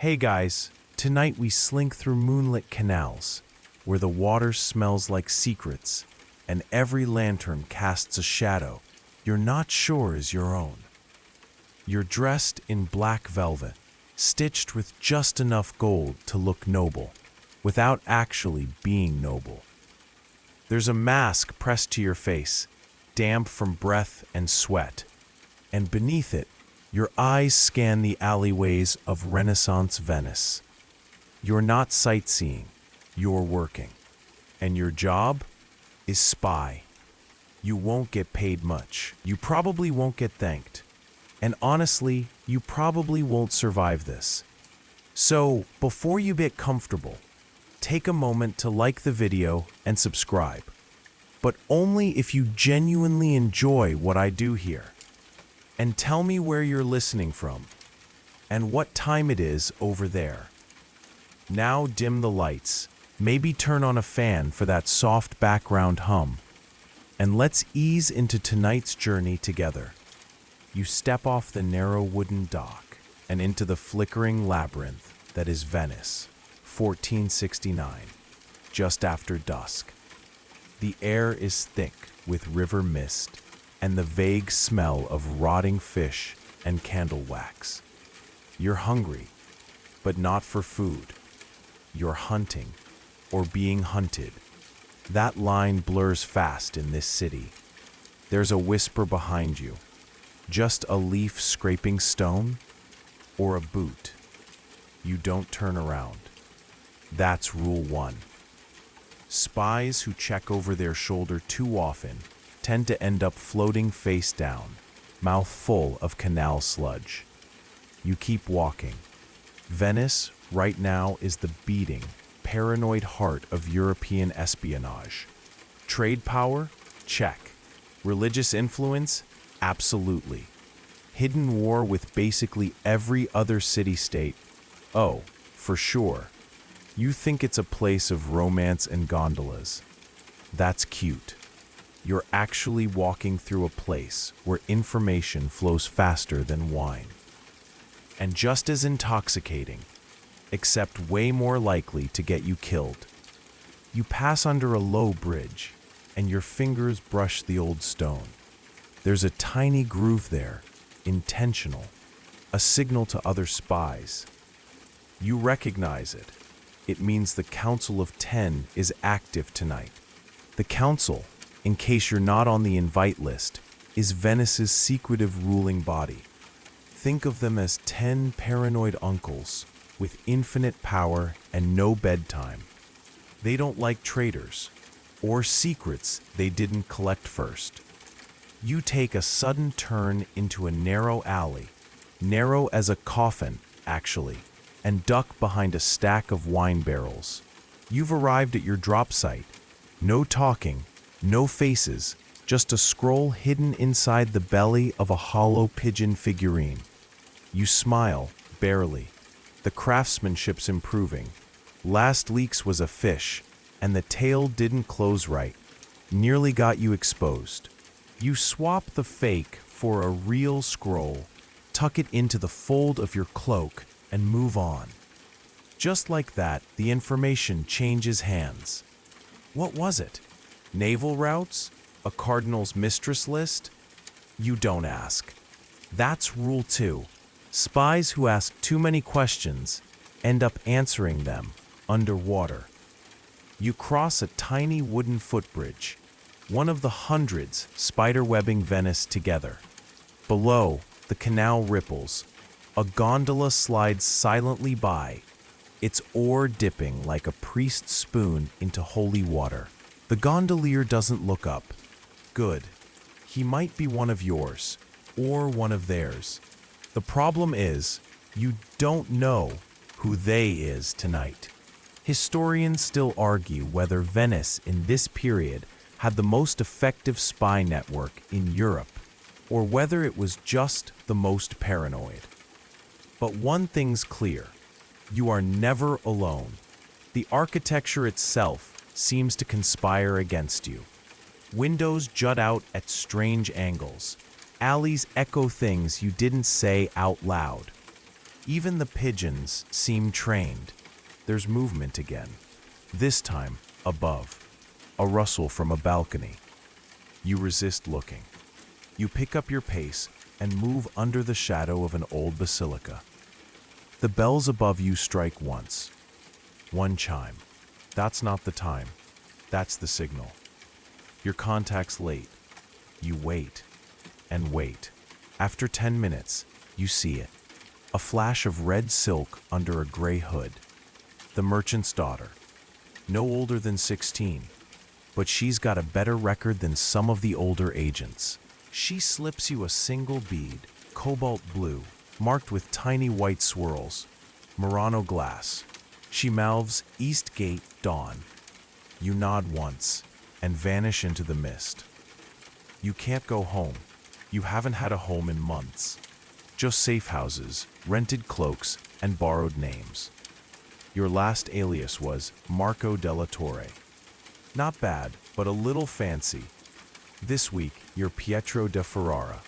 Hey guys, tonight we slink through moonlit canals, where the water smells like secrets, and every lantern casts a shadow you're not sure is your own. You're dressed in black velvet, stitched with just enough gold to look noble, without actually being noble. There's a mask pressed to your face, damp from breath and sweat, and beneath it, your eyes scan the alleyways of Renaissance Venice. You're not sightseeing, you're working. And your job is spy. You won't get paid much. You probably won't get thanked. And honestly, you probably won't survive this. So, before you get comfortable, take a moment to like the video and subscribe. But only if you genuinely enjoy what I do here. And tell me where you're listening from, and what time it is over there. Now dim the lights, maybe turn on a fan for that soft background hum, and let's ease into tonight's journey together. You step off the narrow wooden dock and into the flickering labyrinth that is Venice, 1469, just after dusk. The air is thick with river mist, and the vague smell of rotting fish and candle wax. You're hungry, but not for food. You're hunting, or being hunted. That line blurs fast in this city. There's a whisper behind you. Just a leaf scraping stone, or a boot. You don't turn around. That's rule 1. Spies who check over their shoulder too often tend to end up floating face down, mouth full of canal sludge. You keep walking. Venice, right now, is the beating, paranoid heart of European espionage. Trade power? Check. Religious influence? Absolutely. Hidden war with basically every other city-state? Oh, for sure. You think it's a place of romance and gondolas. That's cute. You're actually walking through a place where information flows faster than wine. And just as intoxicating, except way more likely to get you killed. You pass under a low bridge, and your fingers brush the old stone. There's a tiny groove there, intentional, a signal to other spies. You recognize it. It means the Council of 10 is active tonight. The Council, in case you're not on the invite list, is Venice's secretive ruling body. Think of them as 10 paranoid uncles with infinite power and no bedtime. They don't like traitors or secrets they didn't collect first. You take a sudden turn into a narrow alley, narrow as a coffin, actually, and duck behind a stack of wine barrels. You've arrived at your drop site. No talking, no faces, just a scroll hidden inside the belly of a hollow pigeon figurine. You smile, barely. The craftsmanship's improving. Last leaks was a fish, and the tail didn't close right. Nearly got you exposed. You swap the fake for a real scroll, tuck it into the fold of your cloak, and move on. Just like that, the information changes hands. What was it? Naval routes? A cardinal's mistress list? You don't ask. That's rule 2. Spies who ask too many questions end up answering them underwater. You cross a tiny wooden footbridge, one of the hundreds spiderwebbing Venice together. Below, the canal ripples. A gondola slides silently by, its oar dipping like a priest's spoon into holy water. The gondolier doesn't look up. Good. He might be one of yours, or one of theirs. The problem is, you don't know who they is tonight. Historians still argue whether Venice in this period had the most effective spy network in Europe, or whether it was just the most paranoid. But one thing's clear. You are never alone. The architecture itself seems to conspire against you. Windows jut out at strange angles. Alleys echo things you didn't say out loud. Even the pigeons seem trained. There's movement again. This time, above. A rustle from a balcony. You resist looking. You pick up your pace and move under the shadow of an old basilica. The bells above you strike once. One chime. That's not the time. That's the signal. Your contact's late. You wait and wait. After 10 minutes, you see it. A flash of red silk under a gray hood. The merchant's daughter. No older than 16, but she's got a better record than some of the older agents. She slips you a single bead, cobalt blue, marked with tiny white swirls, Murano glass. She mouths, "East Gate, dawn." You nod once and vanish into the mist. You can't go home. You haven't had a home in months. Just safe houses, rented cloaks, and borrowed names. Your last alias was Marco della Torre. Not bad, but a little fancy. This week, you're Pietro de Ferrara,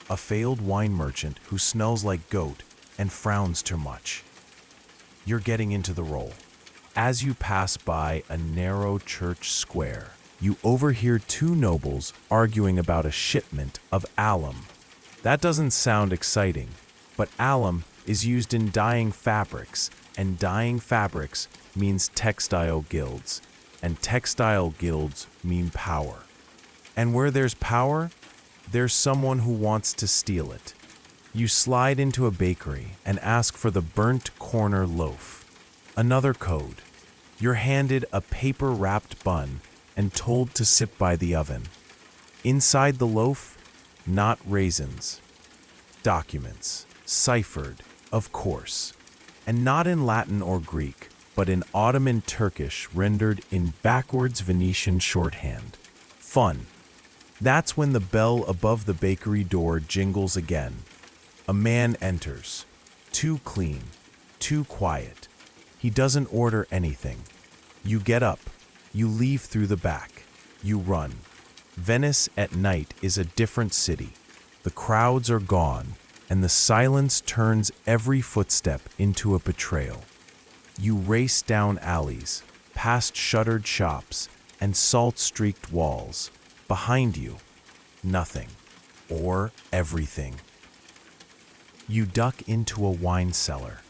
a failed wine merchant who smells like goat and frowns too much. You're getting into the role. As you pass by a narrow church square, you overhear two nobles arguing about a shipment of alum. That doesn't sound exciting, but alum is used in dyeing fabrics, and dyeing fabrics means textile guilds, and textile guilds mean power. And where there's power, there's someone who wants to steal it. You slide into a bakery and ask for the burnt corner loaf. Another code. You're handed a paper-wrapped bun and told to sit by the oven. Inside the loaf, not raisins. Documents, ciphered, of course, and not in Latin or Greek, but in Ottoman Turkish rendered in backwards Venetian shorthand. Fun. That's when the bell above the bakery door jingles again. A man enters. Too clean, too quiet. He doesn't order anything. You get up. You leave through the back. You run. Venice at night is a different city. The crowds are gone, and the silence turns every footstep into a betrayal. You race down alleys, past shuttered shops, and salt-streaked walls. Behind you, nothing, or everything. You duck into a wine cellar.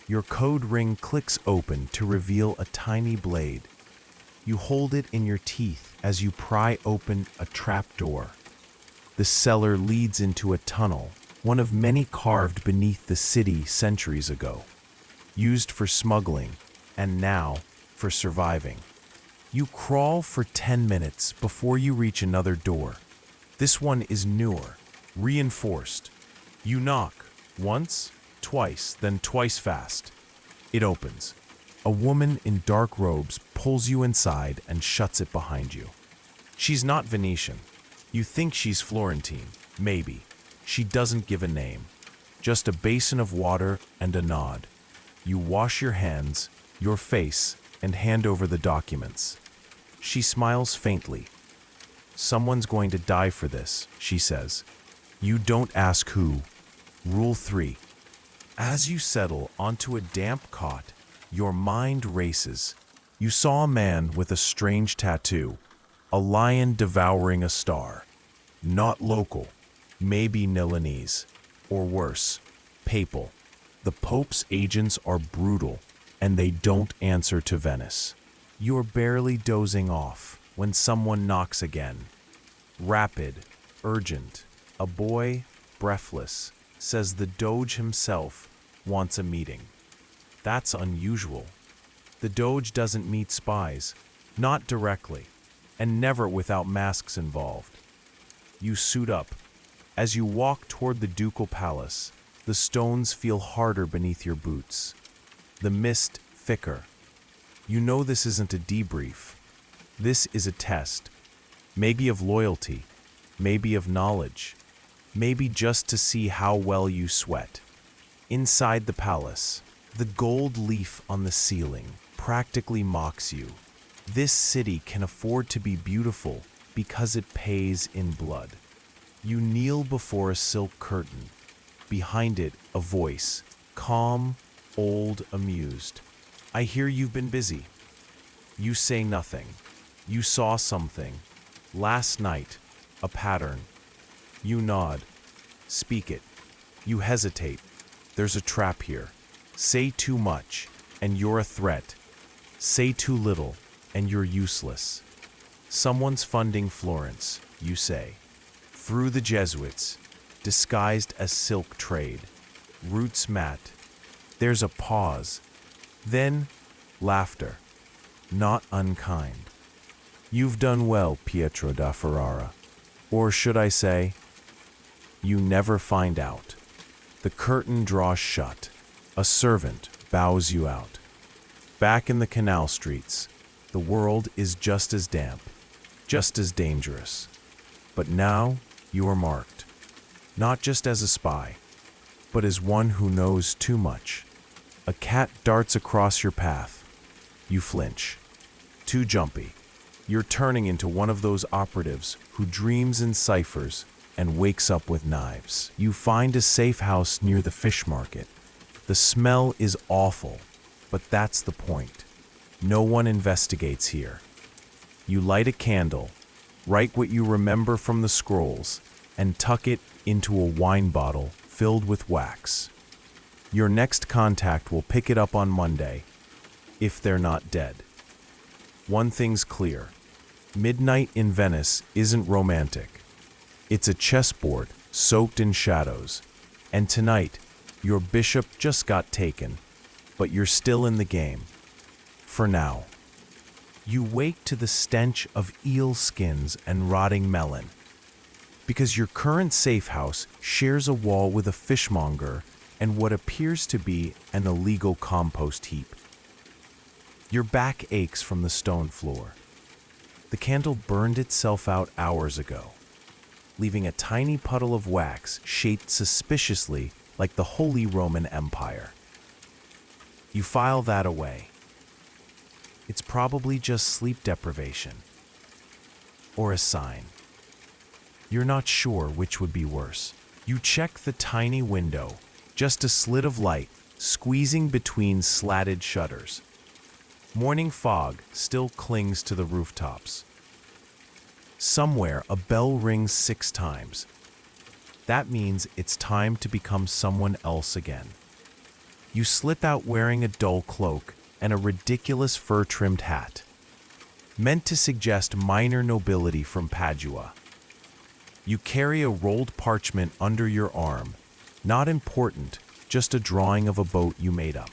Your code ring clicks open to reveal a tiny blade. You hold it in your teeth as you pry open a trapdoor. The cellar leads into a tunnel, one of many carved beneath the city centuries ago, used for smuggling, and now for surviving. You crawl for 10 minutes before you reach another door. This one is newer, reinforced. You knock, once, twice, then twice fast. It opens. A woman in dark robes pulls you inside and shuts it behind you. She's not Venetian. You think she's Florentine, maybe. She doesn't give a name. Just a basin of water and a nod. You wash your hands, your face, and hand over the documents. She smiles faintly. "Someone's going to die for this," she says. You don't ask who. Rule 3. As you settle onto a damp cot, your mind races. You saw a man with a strange tattoo, a lion devouring a star. Not local, maybe Milanese, or worse, papal. The Pope's agents are brutal, and they don't answer to Venice. You're barely dozing off when someone knocks again. Rapid, urgent. A boy, breathless, says the Doge himself wants a meeting. That's unusual. The Doge doesn't meet spies, not directly, and never without masks involved. You suit up. As you walk toward the ducal palace, the stones feel harder beneath your boots. The mist thicker. You know this isn't a debrief. This is a test. Maybe of loyalty, maybe of knowledge, maybe just to see how well you sweat. Inside the palace, the gold leaf on the ceiling practically mocks you. This city can afford to be beautiful because it pays in blood. You kneel before a silk curtain. Behind it, a voice. calm, old, amused. I hear you've been busy. You say nothing. You saw something. Last night, a pattern. You nod. Speak it. You hesitate. There's a trap here. Say too much, and you're a threat. Say too little, and you're useless. Someone's funding Florence, you say. Through the Jesuits, disguised as silk trade. Roots mat. There's a pause. Then, laughter. Not unkind. You've done well, Pietro da Ferrara. Or should I say, you never find out. The curtain draws shut. A servant bows you out. Back in the canal streets, the world is just as damp, just as dangerous. But now you are marked, not just as a spy, but as one who knows too much. A cat darts across your path. You flinch. Too jumpy. You're turning into one of those operatives who dreams in ciphers and wakes up with knives. You find a safe house near the fish market. The smell is awful, but that's the point. No one investigates here. You light a candle, write what you remember from the scrolls, and tuck it into a wine bottle filled with wax. Your next contact will pick it up on Monday, if they're not dead. One thing's clear. Midnight in Venice isn't romantic. It's a chessboard soaked in shadows. And tonight, your bishop just got taken, but you're still in the game. For now. You wake to the stench of eel skins and rotting melon. Because your current safe house shares a wall with a fishmonger and what appears to be an illegal compost heap. Your back aches from the stone floor. The candle burned itself out hours ago, leaving a tiny puddle of wax shaped suspiciously like the Holy Roman Empire. You file that away. It's probably just sleep deprivation. Or a sign. You're not sure which would be worse. You check the tiny window, just a slit of light squeezing between slatted shutters. Morning fog still clings to the rooftops. Somewhere a bell rings 6 times. That means it's time to become someone else again. You slip out wearing a dull cloak and a ridiculous fur-trimmed hat, meant to suggest minor nobility from Padua. You carry a rolled parchment under your arm, not important, just a drawing of a boat you made up.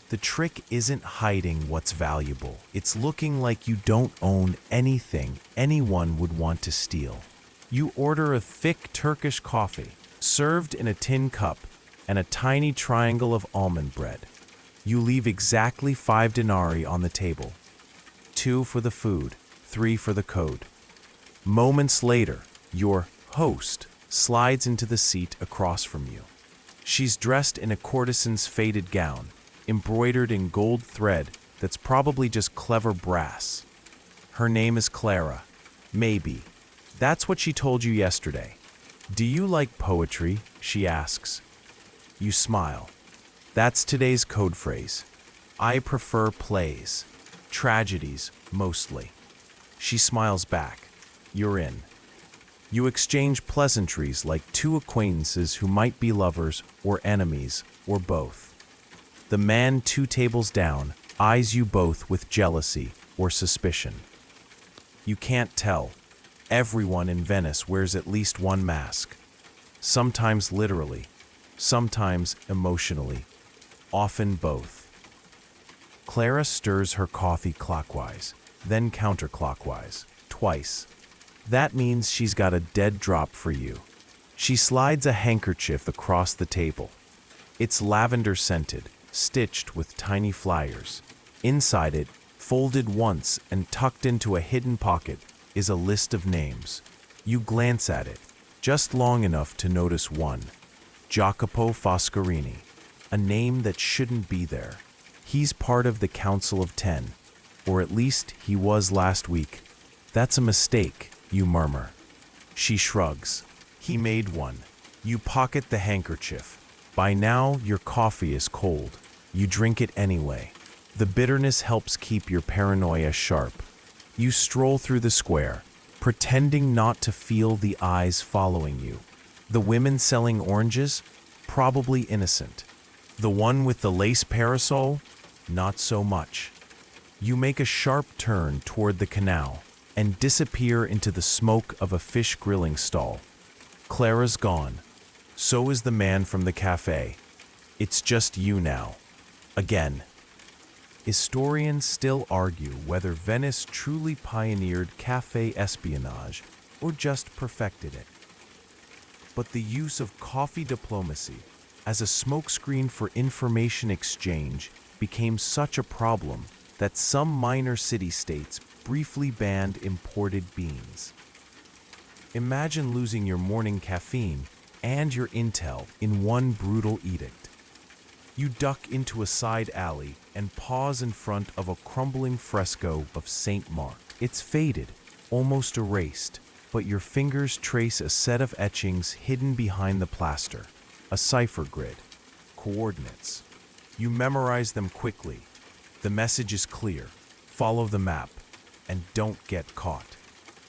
The trick isn't hiding what's valuable. It's looking like you don't own anything anyone would want to steal. You order a thick Turkish coffee, served in a tin cup, and a tiny triangle of almond bread. You leave exactly 5 denarii on the table. 2 for the food, 3 for the code. Moments later, your host slides into the seat across from you. She's dressed in a courtesan's faded gown, embroidered in gold thread that's probably just clever brass. Her name is Clara. Maybe. That's what she told you yesterday. Do you like poetry? She asks. You smile. That's today's code phrase. I prefer plays. Tragedies, mostly. She smiles back. You're in. You exchange pleasantries like 2 acquaintances who might be lovers or enemies or both. The man 2 tables down eyes you both with jealousy or suspicion. You can't tell. Everyone in Venice wears at least one mask. Sometimes literally, sometimes emotionally, often both. Clara stirs her coffee clockwise, then counterclockwise, twice. That means she's got a dead drop for you. She slides a handkerchief across the table. It's lavender scented, stitched with tiny flyers. Inside it, folded once and tucked into a hidden pocket, is a list of names. You glance at it, just long enough to notice one. Jacopo Foscarini, a name that shouldn't be there. He's part of the Council of 10, or at least he was last week. That's a mistake, you murmur. She shrugs. He made one. You pocket the handkerchief. By now, your coffee is cold. You drink it anyway. The bitterness helps keep your paranoia sharp. You stroll through the square, pretending not to feel the eyes following you. The women selling oranges? Probably innocent. The one with the lace parasol? Not so much. You make a sharp turn toward the canal and disappear into the smoke of a fish grilling stall. Clara's gone. So is the man from the cafe. It's just you now. Again. Historians still argue whether Venice truly pioneered cafe espionage or just perfected it. But the use of coffee diplomacy as a smokescreen for information exchange became such a problem that some minor city-states briefly banned imported beans. Imagine losing your morning caffeine and your intel in one brutal edict. You duck into a side alley and pause in front of a crumbling fresco of St. Mark. It's faded, almost erased, but your fingers trace a set of etchings hidden behind the plaster, a cipher grid, coordinates. You memorize them quickly. The message is clear. Follow the map, and don't get caught.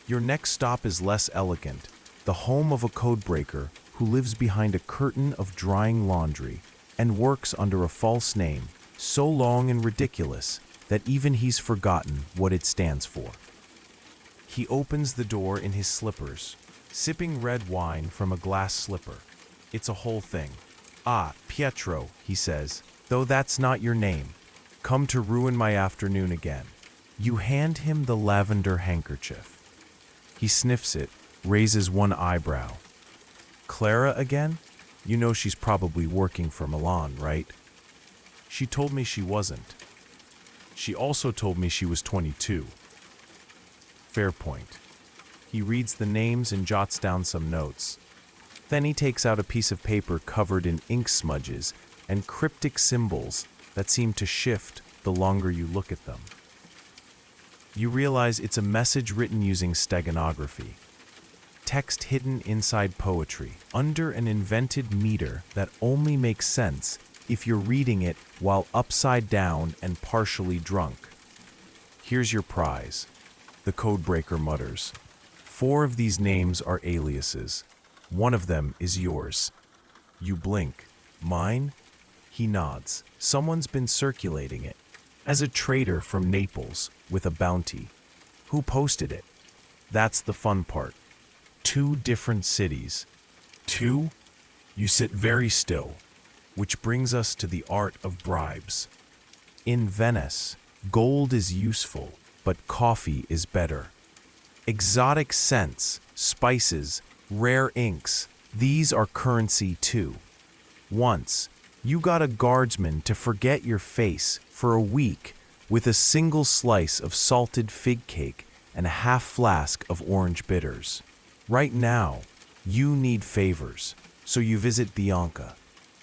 Your next stop is less elegant, the home of a codebreaker who lives behind a curtain of drying laundry and works under a false name so long and ridiculous that even he's forgotten what it stands for. He opens the door in his slippers, sipping red wine from a glass slipper. It's a whole thing. "Ah, Pietro," he says, "though that's not your name. Come to ruin my afternoon again." You hand him the lavender handkerchief. He sniffs it, raises one eyebrow. "Clara again? You know she's probably working for Milan, right?" "She told me she wasn't. She also told me she was 22. Fair point. He reads the names and jots down some notes. Then he takes out a piece of paper covered in ink smudges and cryptic symbols that seem to shift the longer you look at them. You realize it's a message written using steganography. Text hidden inside poetry, under an invented meter that only makes sense if you're reading it while upside down and partially drunk. "Here's your prize," the codebreaker mutters. "4 of these names are aliases. One of them is yours." You blink. "Mine?" He nods. "Someone's been circulating it. As a trader from Naples, with a bounty." "Who posted it?" "That's the fun part. 2 different cities." "2?" You sit very still. Which brings us to the art of bribes. In Venice, gold is useful, but coffee is better. Exotic scents, spices, rare inks, these are currency too. Once, you got a guardsman to forget your face for a week with a single slice of salted fig cake and a half flask of orange bitters. Right now, you need favors, so you visit Bianca.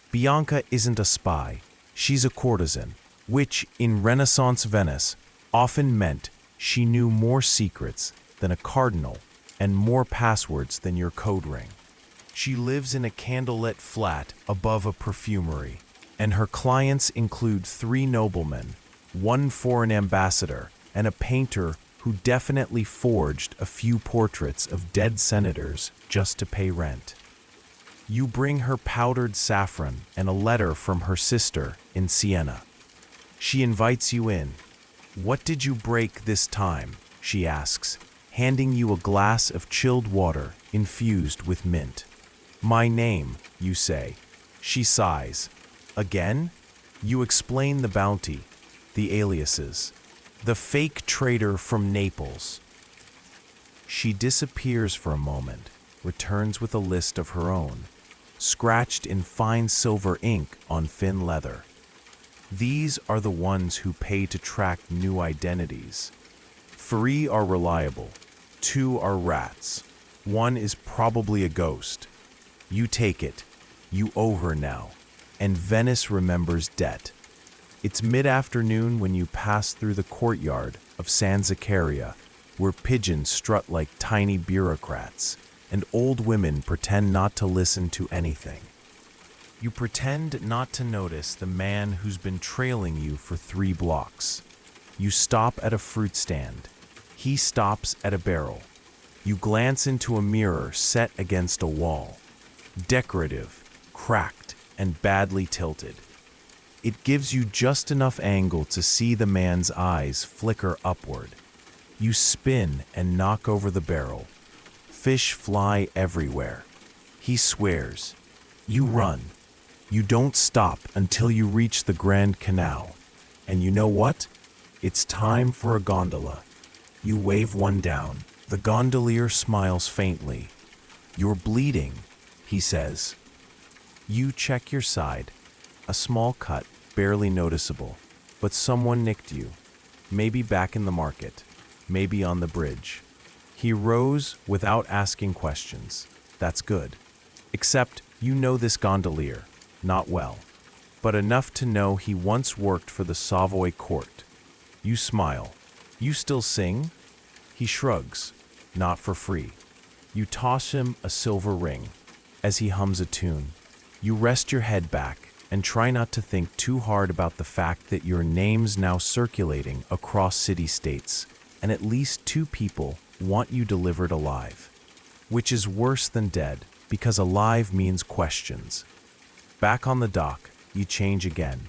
Bianca isn't a spy, she's a courtesan, which, in Renaissance Venice, often meant she knew more secrets than a cardinal and more passwords than your code ring. She lives in a candlelit flat above a perfumery, and her clients include 3 noblemen, 1 foreign ambassador, and a painter who definitely forged a few portraits of dead senators just to pay rent. You bring her powdered saffron and a letter from her sister in Siena. She invites you in. "What did you break this time?" she asks, handing you a glass of chilled water infused with mint. "My name," you say. She sighs. "Again?" You explain the bounty, the aliases. "The fake trader from Naples." She disappears for a moment, returns with a list of her own, scratched in fine silver ink on thin leather. These are the ones who pay to track new identities. 3 are reliable, 2 are rats, 1 is probably a ghost. You take it, you owe her now, and Venice remembers debt. It's mid-afternoon when you pass through the courtyard of San Zaccaria, where pigeons strut like tiny bureaucrats, and old women pretend not to listen to anything. You pretend not to notice the man who's been trailing you for 3 blocks. You stop at a fruit stand. He stops at a barrel. You glance into a mirror set against a wall. Decorative, cracked, and badly tilted. It gives you just enough angle to see the man's eyes flicker upward. You spin and knock over the barrel. Fish fly everywhere. He swears. You run. You don't stop until you reach the Grand Canal. And you know what? It's time for a gondola. You wave one down. The gondolier smiles faintly. You're bleeding, he says. You check your side. A small cut, barely noticeable. But someone nicked you. Maybe back in the market. Maybe on the bridge. He rose without asking questions. That's good. Except you know this gondolier. Not well. But enough to know he once worked for the Savoy court. You smile. You still sing? He shrugs. Not for free. You toss him a silver ring. As he hums a tune. You rest your head back and try not to think too hard about the fact that your name's now circulating across city-states, and at least 2 people want you delivered alive. Which is worse than dead, because alive means questions. Back on the dock, you change again.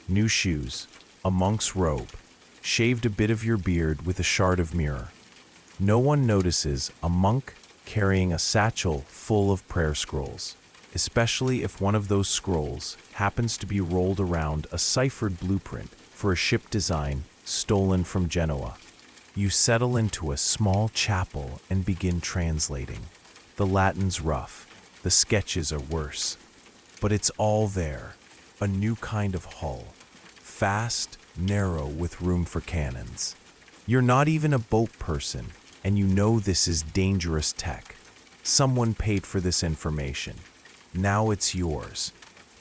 New shoes, a monk's robe, shaved a bit of your beard with a shard of mirror. No one notices a monk carrying a satchel full of prayer scrolls, especially if one of those scrolls happens to be rolled around a ciphered blueprint for a ship design stolen from Genoa. You settle into a small chapel and begin translating. The Latin's rough, the sketches are worse. But it's all there, a new kind of hull, fast, narrow with room for cannons. You're not even a boat person, and you know this is dangerous tech. Someone paid for this information. Now it's yours.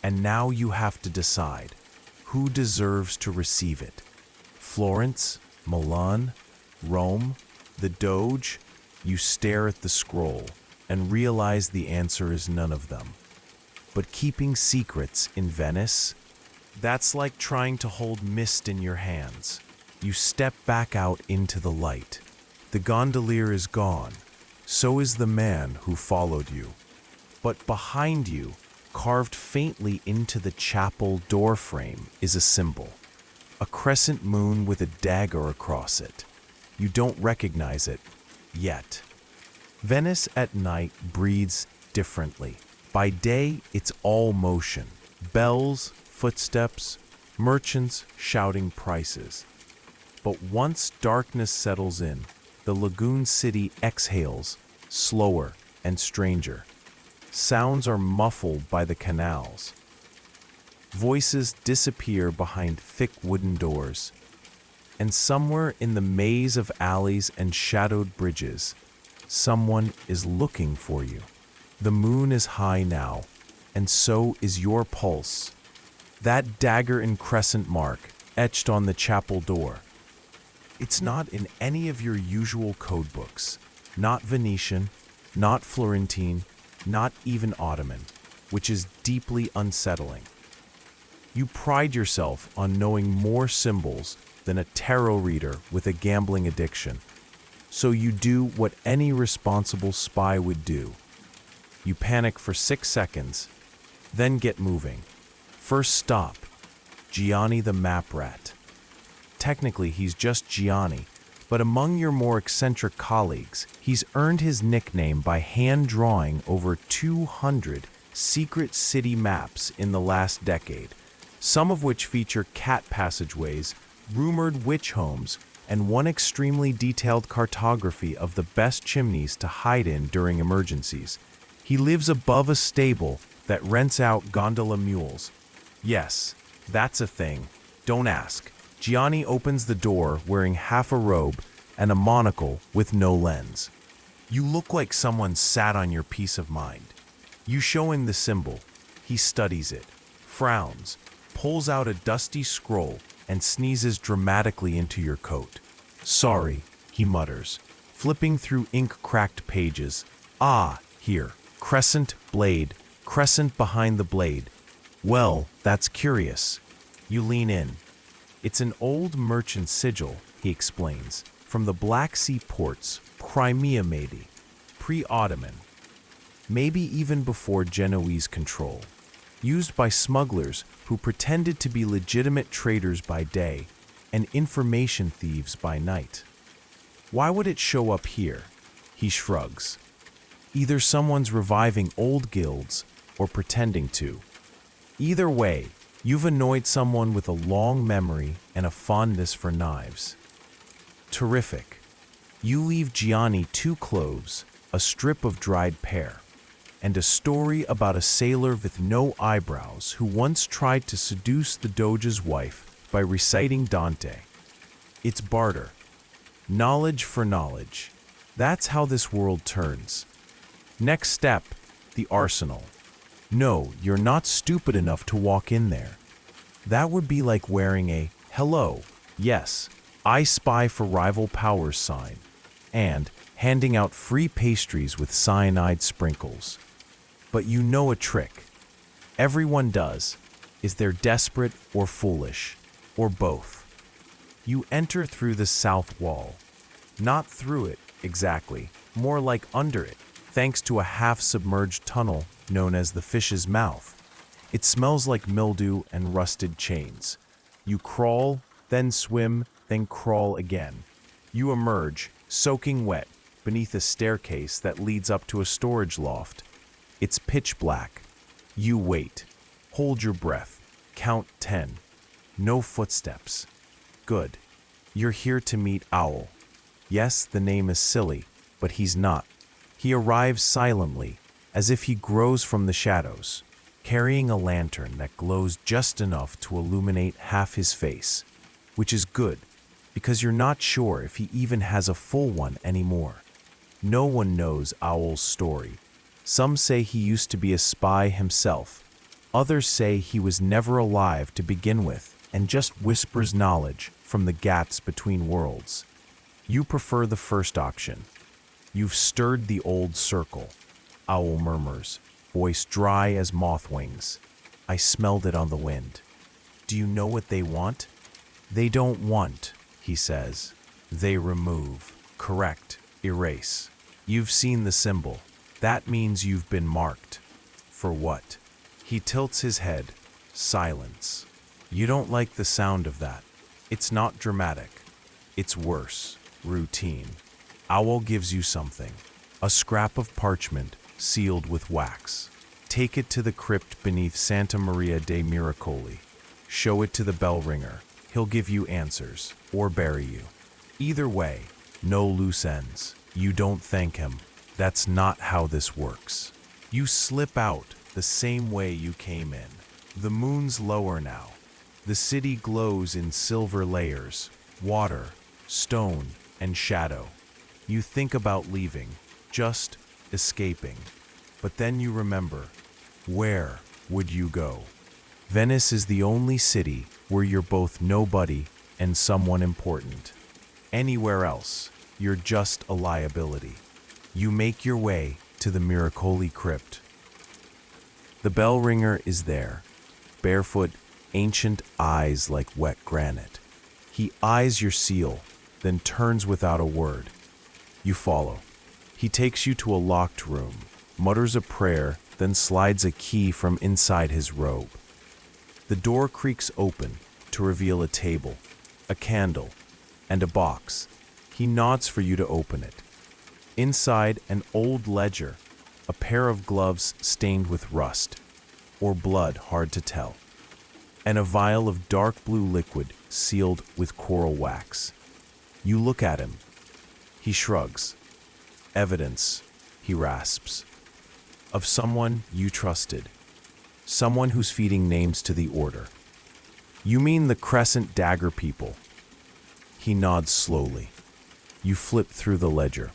And now you have to decide who deserves to receive it. Florence, Milan, Rome, the Doge. You stare at the scroll and realize the answer is none of them. But keeping secrets in Venice, that's like trying to hold mist in your hands. You step back out into the light. The gondolier is gone. So is the man who followed you. But behind you, carved faintly into the chapel doorframe, is a symbol. A crescent moon with a dagger across it. You don't recognize it yet. Venice at night breathes differently. By day, it's all motion. Bells, footsteps, merchants shouting prices. But once darkness settles in, the lagoon city exhales, slower and stranger. Sounds are muffled by the canals. Voices disappear behind thick wooden doors. And somewhere in the maze of alleys and shadowed bridges, someone is looking for you. The moon is high now, and so is your pulse. That dagger and crescent mark etched on the chapel door. It's not in any of your usual code books. Not Venetian, not Florentine, not even Ottoman, which is deeply unsettling. You pride yourself on knowing more symbols than a tarot reader with a gambling addiction. So you do what any responsible spy would do. You panic for 6 seconds, then get moving. First stop, Gianni the map rat. Technically, he's just Gianni, but among your more eccentric colleagues, he's earned his nickname by hand-drawing over 200 secret city maps in the last decade, some of which feature cat passageways, rumored witch homes, and one extremely detailed cartography of the best chimneys to hide in during emergencies. He lives above a stable that rents out gondola mules. Yes, that's a thing. Don't ask. Gianni opens the door wearing half a robe and a monocle with no lens. You look like someone sat on your peace of mind. You show him the symbol. He studies it, frowns, pulls out a dusty scroll, and sneezes dramatically into your coat. Sorry, he mutters, flipping through ink-cracked pages. Ah, here. Crescent, blade, crescent behind the blade. Well, that's curious. You lean in. It's an old merchant sigil, he explains, from the Black Sea ports, Crimea maybe, pre-Ottoman, maybe even before Genoese control, used by smugglers who pretended to be legitimate traders by day and information thieves by night. Why would it show up here? He shrugs. Either someone's reviving old guilds or pretending to. Either way, you've annoyed someone with a long memory and a fondness for knives. Terrific. You leave Gianni 2 cloves, a strip of dried pear, and a story about a sailor with no eyebrows who once tried to seduce the Doge's wife by reciting Dante. It's barter. Knowledge for knowledge. That's how this world turns. Next step, the arsenal. No, you're not stupid enough to walk in there. That would be like wearing a "Hello, yes, I spy for rival powers" sign, and handing out free pastries with cyanide sprinkles. But you know a trick. Everyone does. Is they're desperate or foolish, or both. You enter through the south wall. Not through it, exactly, more like under it, thanks to a half-submerged tunnel known as the fish's mouth. It smells like mildew and rusted chains. You crawl, then swim, then crawl again. You emerge, soaking wet, beneath a staircase that leads up to a storage loft. It's pitch black. You wait. Hold your breath. Count 10. No footsteps. Good. You're here to meet Owl. Yes, the name is silly, but he's not. He arrives silently, as if he grows from the shadows, carrying a lantern that glows just enough to illuminate half his face, which is good, because you're not sure if he even has a full one anymore. No one knows Owl's story. Some say he used to be a spy himself. Others say he was never alive to begin with and just whispers knowledge from the gaps between worlds. You prefer the first option. You've stirred the old circle, Owl murmurs, voice dry as moth wings. I smelled it on the wind. Do you know what they want? They don't want, he says. They remove. Correct. Erase. You've seen the symbol. That means you've been marked. For what? He tilts his head. Silence. You don't like the sound of that. It's not dramatic. It's worse. Routine. Owl gives you something. A scrap of parchment sealed with wax. Take it to the crypt beneath Santa Maria de Miracoli. Show it to the bell ringer. He'll give you answers, or bury you. Either way, no loose ends. You don't thank him. That's not how this works. You slip out the same way you came in. The moon's lower now. The city glows in silver layers, water, stone, and shadow. You think about leaving, just escaping. But then you remember, where would you go? Venice is the only city where you're both nobody and someone important. Anywhere else, you're just a liability. You make your way to the Miracoli crypt. The bell ringer is there, barefoot, ancient eyes like wet granite. He eyes your seal, then turns without a word. You follow. He takes you to a locked room, mutters a prayer, then slides a key from inside his robe. The door creaks open to reveal a table, a candle, and a box. He nods for you to open it. Inside, an old ledger, a pair of gloves stained with rust, or blood, hard to tell, and a vial of dark blue liquid sealed with coral wax. You look at him. He shrugs. Evidence, he rasps, of someone you trusted. Someone who's feeding names to the order. You mean the Crescent Dagger people? He nods slowly. You flip through the ledger.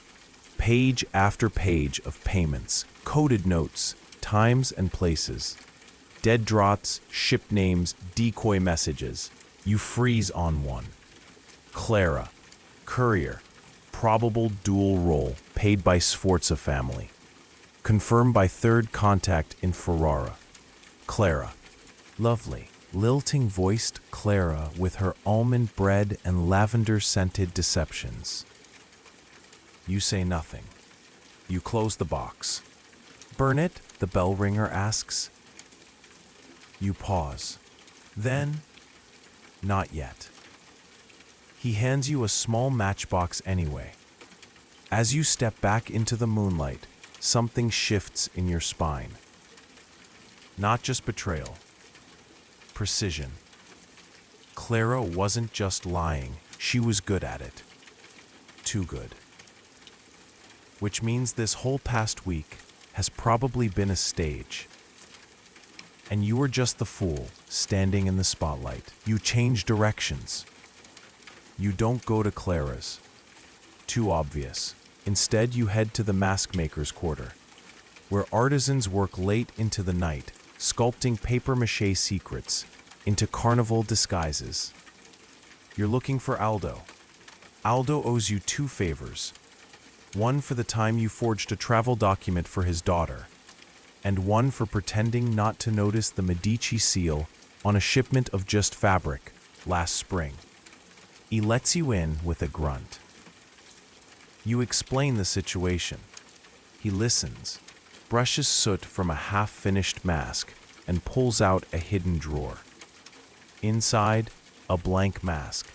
Page after page of payments, coded notes, times and places. Dead draughts, ship names, decoy messages. You freeze on one. Clara, courier, probable dual role, paid by Sforza family. Confirmed by third contact in Ferrara. Clara, Lovely, lilting-voiced Clara with her almond bread and lavender-scented deceptions. You say nothing. You close the box. Burn it? The bell ringer asks. You pause. Then, not yet. He hands you a small matchbox anyway. As you step back into the moonlight, something shifts in your spine. Not just betrayal. Precision. Clara wasn't just lying, she was good at it. Too good. Which means this whole past week has probably been a stage. And you were just the fool, standing in the spotlight. You change directions. You don't go to Clara's. Too obvious. Instead, you head to the mask-maker's quarter, where artisans work late into the night, sculpting papier-mâché secrets into Carnival disguises. You're looking for Aldo. Aldo owes you 2 favors. One for the time you forged a travel document for his daughter, and one for pretending not to notice the Medici seal on a shipment of just fabric last spring. He lets you in with a grunt. You explain the situation. He listens, brushes soot from a half-finished mask, and pulls out a hidden drawer. Inside, a blank mask.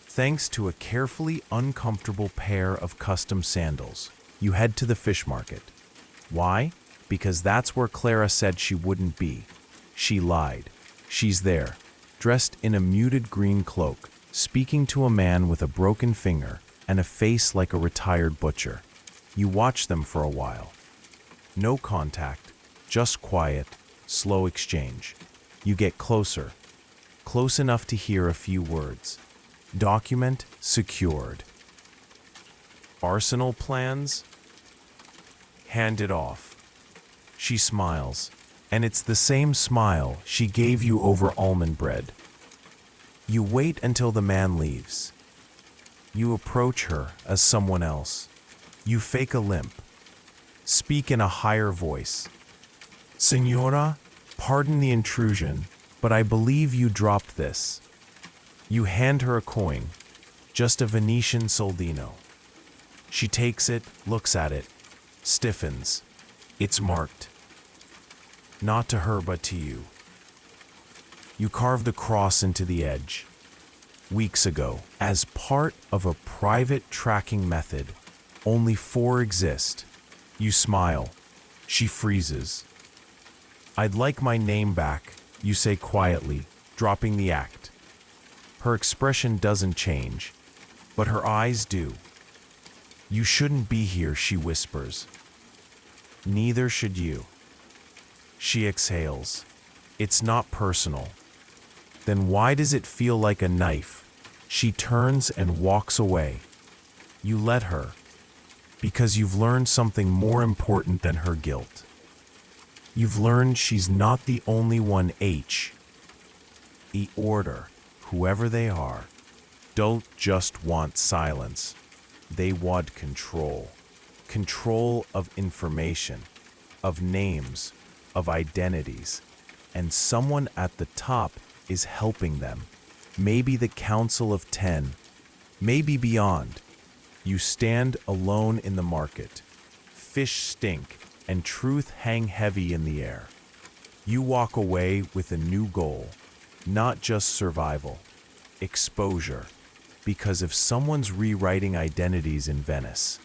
Thanks to a carefully uncomfortable pair of custom sandals, you head to the fish market. Why? Because that's where Clara said she wouldn't be. She lied. She's there, dressed in a muted green cloak, speaking to a man with a broken finger and a face like a retired butcher. You watch them for a while. No contact, just quiet, slow exchange. You get closer, close enough to hear a few words. Document secured. Arsenal plans? Hand it off. She smiles, and it's the same smile she gave you over almond bread. You wait until the man leaves. You approach her as someone else. You fake a limp. Speak in a higher voice. Signora, pardon the intrusion, but I believe you dropped this. You hand her a coin, just a Venetian soldino. She takes it, looks at it, stiffens. It's marked. Not to her, but to you. You carved a cross into the edge. Weeks ago, as part of a private tracking method, only 4 exist. You smile. She freezes. I'd like my name back, you say quietly, dropping the act. Her expression doesn't change, but her eyes do. You shouldn't be here, she whispers. Neither should you. She exhales. It's not personal. Then why does it feel like a knife? She turns and walks away. You let her, because you've learned something more important than her guilt. You've learned she's not the only one. The order, whoever they are, don't just want silence. They want control. Control of information, of names, of identities. And someone at the top is helping them. Maybe the Council of 10, maybe beyond. You stand alone in the market. Fish stink and truth hang heavy in the air. You walk away with a new goal, not just survival, exposure. Because if someone's rewriting identities in Venice,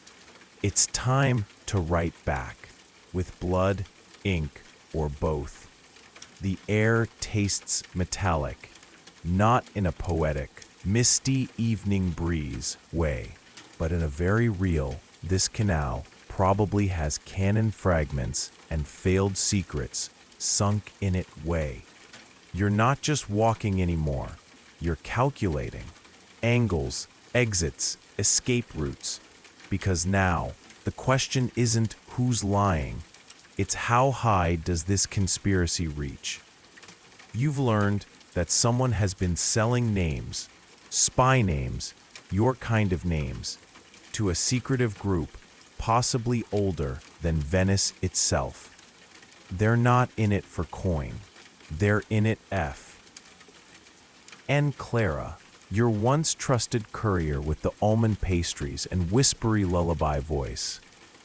it's time to write back, with blood, ink, or both. The air tastes metallic, not in a poetic, misty evening breeze way, but in a very real, this canal probably has cannon fragments and failed secrets sunk in it way. You're not just walking anymore, you're calculating angles, exits, escape routes, because now the question isn't who's lying, it's how high does this conspiracy reach. You've learned that someone has been selling names, spy names, your kind of names, to a secretive group possibly older than Venice itself. They're not in it for coin. They're in it F. And Clara, your once trusted courier with the almond pastries and whispery lullaby voice,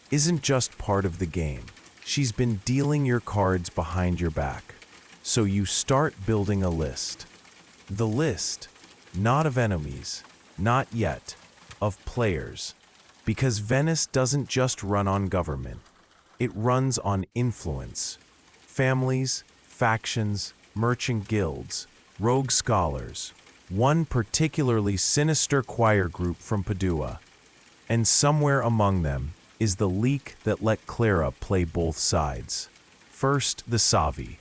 isn't just part of the game. She's been dealing your cards behind your back. So you start building a list. The list, not of enemies, not yet, of players. Because Venice doesn't just run on government. It runs on influence. Families, factions, merchant guilds, rogue scholars, one particularly sinister choir group from Padua, and somewhere among them is the leak that let Clara play both sides. First, the Savi,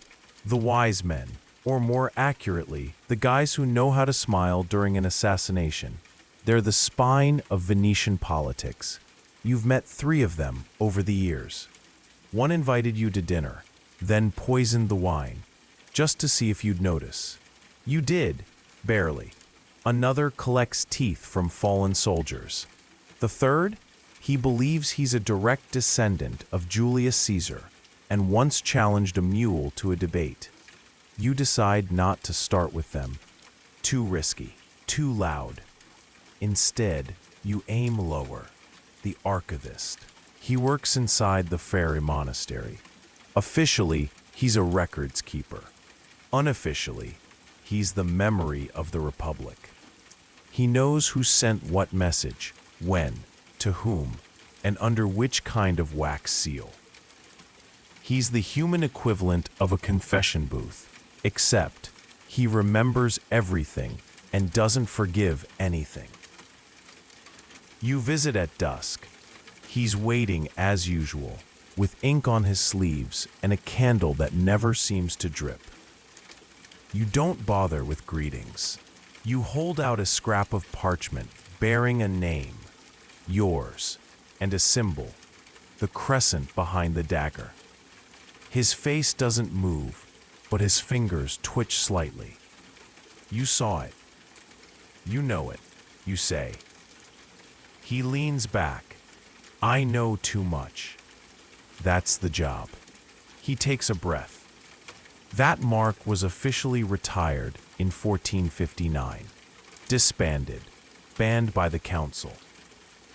the wise men, or more accurately, the guys who know how to smile during an assassination. They're the spine of Venetian politics. You've met 3 of them over the years. One invited you to dinner, then poisoned the wine, just to see if you'd notice. You did, barely. Another collects teeth from fallen soldiers. The third, he believes he's a direct descendant of Julius Caesar and once challenged a mule to a debate. You decide not to start with them. Too risky, too loud. Instead, you aim lower. The archivist. He works inside the Fairy Monastery. Officially, he's a records keeper. Unofficially, he's the memory of the Republic. He knows who sent what message, when, to whom, and under which kind of wax seal. He's the human equivalent of a confession booth, except he remembers everything and doesn't forgive anything. You visit at dusk. He's waiting as usual, with ink on his sleeves and a candle that never seems to drip. You don't bother with greetings. You hold out a scrap of parchment bearing a name, yours, and a symbol, the crescent behind the dagger. His face doesn't move, but his fingers twitch slightly. You saw it. You know it, you say. He leans back. I know too much. That's the job. He takes a breath. That mark was officially retired in 1459. Disbanded. Banned by the council.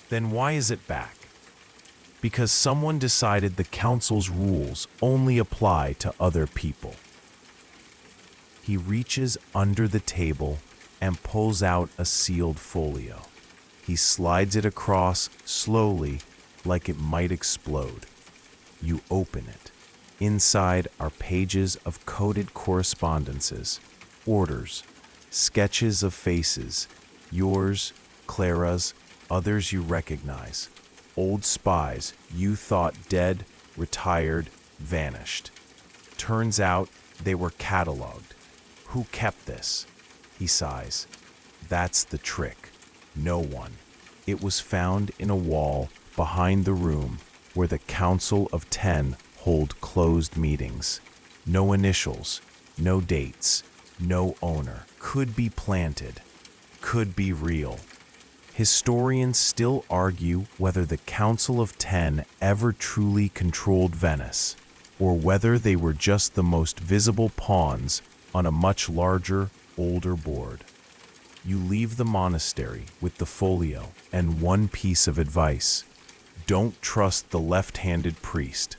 Then why is it back? Because someone decided the council's rules only apply to other people. He reaches under the table and pulls out a sealed folio. He slides it across slowly, like it might explode. You open it. Inside are pages of coded correspondences, orders, sketches of faces, yours, Clara's, others you recognize, old spies you thought dead, retired, vanished. Turns out they were cataloged. Who kept this? He sighs. That's the trick. No one. It was found in a wall behind the room where the Council of 10 hold closed meetings. No initials, no dates, no owner. Could be planted. Could be real. Historians still argue whether the Council of 10 ever truly controlled Venice, or whether they were just the most visible pawns on a much larger, older board. You leave the monastery with the folio and one piece of advice. Don't trust the left-handed priest.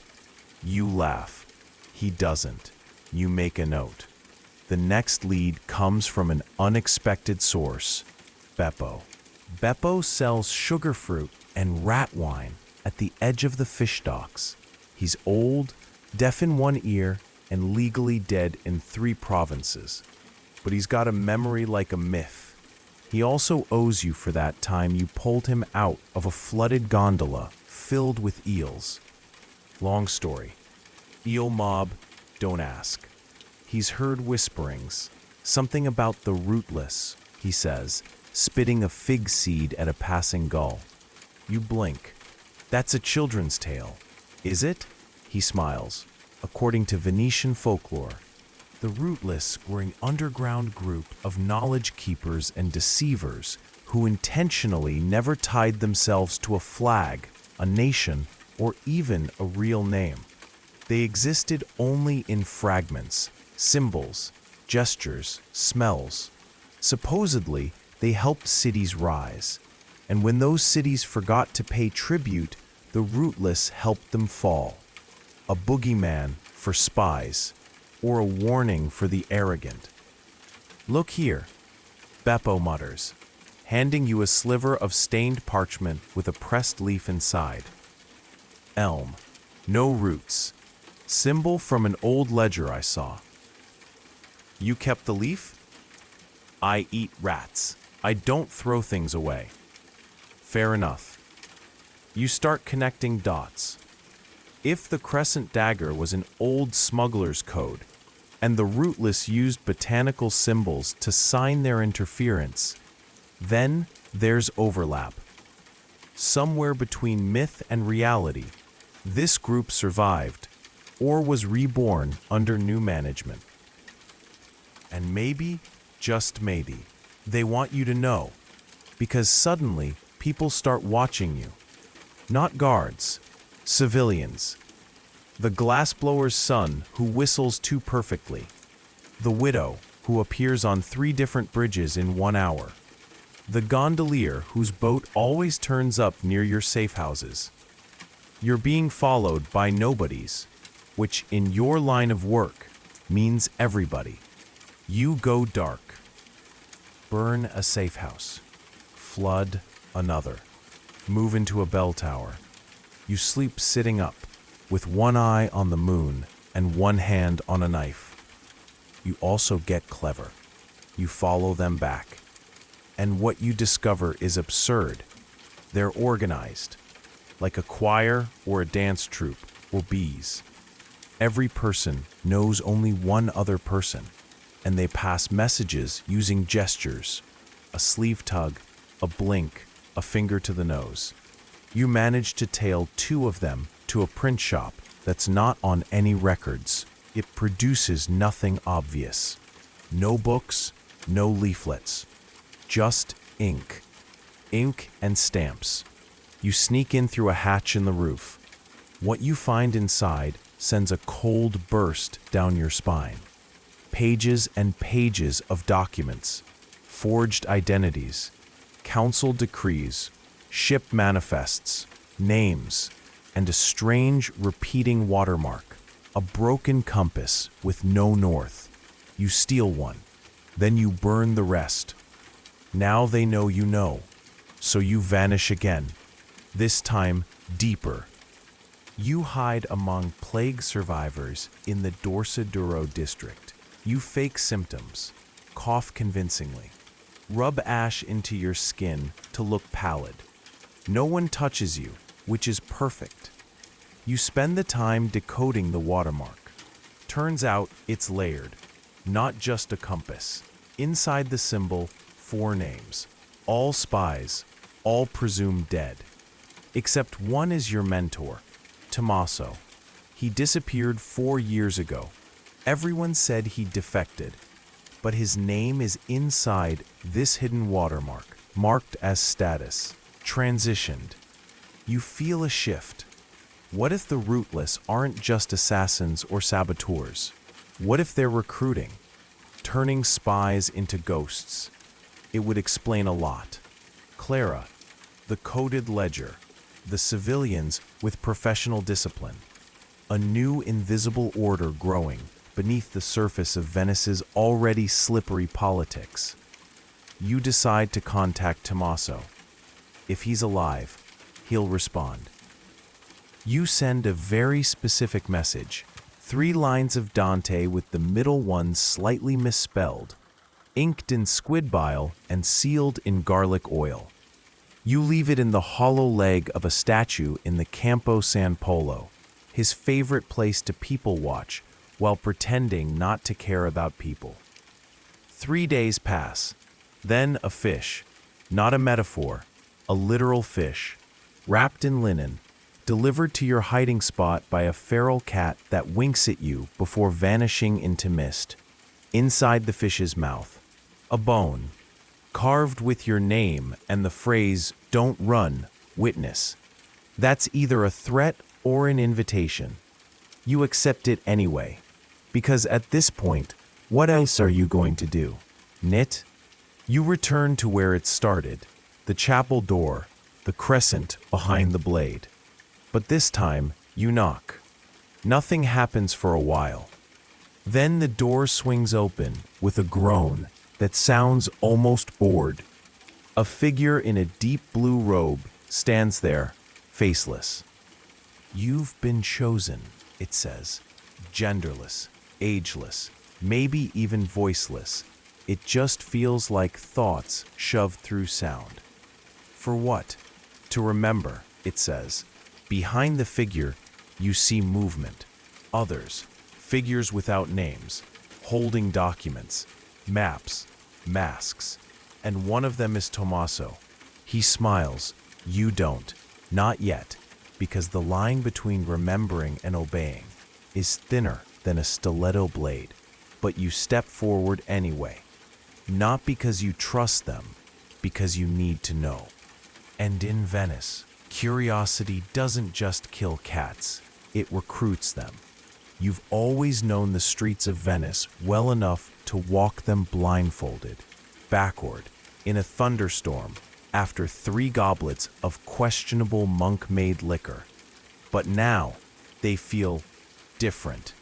You laugh. He doesn't. You make a note. The next lead comes from an unexpected source, Beppo. Beppo sells sugar fruit and rat wine at the edge of the fish docks. He's old, deaf in one ear, and legally dead in 3 provinces. But he's got a memory like a myth. He also owes you for that time you pulled him out of a flooded gondola filled with eels. Long story. Eel mob, don't ask. He's heard whisperings. Something about the rootless, he says, spitting a fig seed at a passing gull. You blink. That's a children's tale. Is it? He smiles. According to Venetian folklore, the rootless were an underground group of knowledge keepers and deceivers who intentionally never tied themselves to a flag, a nation, or even a real name. They existed only in fragments, Symbols, gestures, smells. Supposedly, they helped cities rise. And when those cities forgot to pay tribute, the rootless helped them fall. A boogeyman for spies, or a warning for the arrogant. Look here, Beppo mutters, handing you a sliver of stained parchment with a pressed leaf inside. Elm, no roots. Symbol from an old ledger I saw. You kept the leaf? I eat rats. I don't throw things away. Fair enough. You start connecting dots. If the crescent dagger was an old smuggler's code, and the rootless used botanical symbols to sign their interference, then there's overlap. Somewhere between myth and reality, this group survived, or was reborn under new management. And maybe, just maybe, they want you to know, because suddenly people start watching you. Not guards, civilians. The glassblower's son who whistles too perfectly. The widow who appears on 3 different bridges in 1 hour. The gondolier whose boat always turns up near your safe houses. You're being followed by nobodies, which in your line of work means everybody. You go dark. Burn a safe house. Flood another. Move into a bell tower. You sleep sitting up, with one eye on the moon and one hand on a knife. You also get clever. You follow them back. And what you discover is absurd. They're organized, like a choir or a dance troupe or bees. Every person knows only one other person, and they pass messages using gestures, a sleeve tug, a blink, a finger to the nose. You manage to tail 2 of them to a print shop that's not on any records. It produces nothing obvious. No books, no leaflets. Just ink. Ink and stamps. You sneak in through a hatch in the roof. What you find inside sends a cold burst down your spine. Pages and pages of documents, forged identities, council decrees, ship manifests, names, and a strange repeating watermark, a broken compass with no north. You steal one, then you burn the rest. Now they know you know, so you vanish again, this time deeper. You hide among plague survivors in the Dorsoduro district. You fake symptoms, cough convincingly, rub ash into your skin to look pallid. No one touches you, which is perfect. You spend the time decoding the watermark. Turns out it's layered, not just a compass. Inside the symbol, 4 names, all spies, all presumed dead. Except one is your mentor, Tommaso. He disappeared 4 years ago. Everyone said he defected, but his name is inside this hidden watermark, marked as status, transitioned. You feel a shift. What if the rootless aren't just assassins or saboteurs? What if they're recruiting, turning spies into ghosts? It would explain a lot. Clara, the coded ledger, the civilians with professional discipline, a new invisible order growing beneath the surface of Venice's already slippery politics. You decide to contact Tommaso. If he's alive, he'll respond. You send a very specific message, 3 lines of Dante with the middle one slightly misspelled, inked in squid bile and sealed in garlic oil. You leave it in the hollow leg of a statue in the Campo San Polo, his favorite place to people watch while pretending not to care about people. 3 days pass. Then a fish, not a metaphor, a literal fish, wrapped in linen, delivered to your hiding spot by a feral cat that winks at you before vanishing into mist. Inside the fish's mouth, a bone, carved with your name and the phrase, "Don't run, witness." That's either a threat or an invitation. You accept it anyway. Because at this point, what else are you going to do? Knit? You return to where it started, the chapel door, the crescent behind the blade. But this time, you knock. Nothing happens for a while. Then the door swings open with a groan that sounds almost bored. A figure in a deep blue robe stands there, faceless. You've been chosen, it says. Genderless, ageless, maybe even voiceless. It just feels like thoughts shoved through sound. For what? To remember, it says. Behind the figure, you see movement. Others, figures without names, holding documents, maps, masks. And one of them is Tommaso. He smiles. You don't. Not yet. Because the line between remembering and obeying is thinner than a stiletto blade. But you step forward anyway. Not because you trust them, because you need to know. And in Venice, curiosity doesn't just kill cats, it recruits them. You've always known the streets of Venice well enough to walk them blindfolded, backward, in a thunderstorm, after 3 goblets of questionable monk-made liquor. But now, they feel different,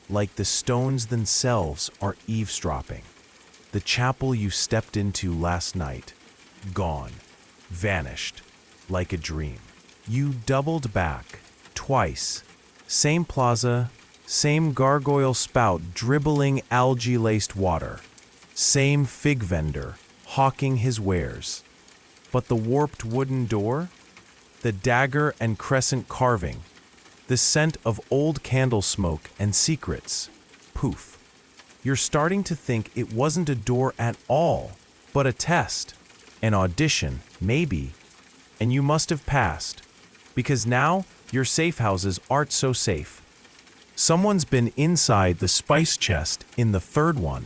like the stones themselves are eavesdropping. The chapel you stepped into last night, gone, vanished, like a dream. You doubled back, twice. Same plaza, same gargoyle spout dribbling algae-laced water. Same fig vendor, hawking his wares. But the warped wooden door? The dagger and crescent carving? The scent of old candle smoke and secrets? Poof. You're starting to think it wasn't a door at all, but a test, an audition, maybe, and you must have passed, because now your safe houses aren't so safe. Someone's been inside the spice chest in the 3rd one,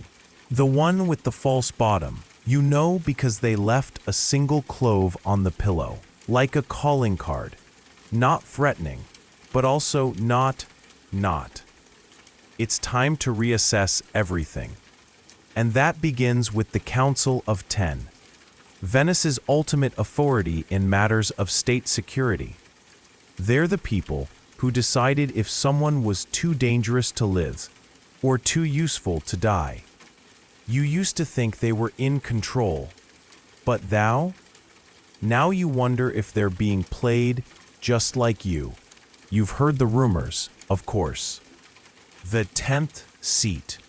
the one with the false bottom. You know because they left a single clove on the pillow, like a calling card, not threatening, but also not. It's time to reassess everything. And that begins with the Council of 10, Venice's ultimate authority in matters of state security. They're the people who decided if someone was too dangerous to live or too useful to die. You used to think they were in control, but thou? Now you wonder if they're being played just like you. You've heard the rumors, of course. The 10th seat.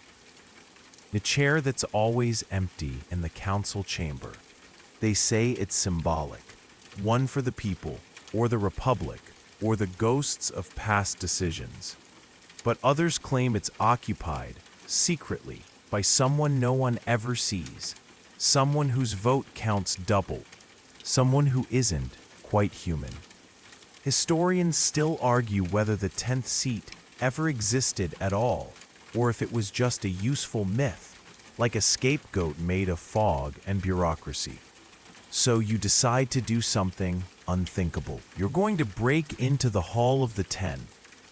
The chair that's always empty in the council chamber. They say it's symbolic. One for the people, or the republic, or the ghosts of past decisions. But others claim it's occupied, secretly, by someone no one ever sees. Someone whose vote counts double. Someone who isn't quite human. Historians still argue whether the 10th seat ever existed at all, or if it was just a useful myth, like a scapegoat made of fog and bureaucracy. So you decide to do something unthinkable. You're going to break into the Hall of the 10,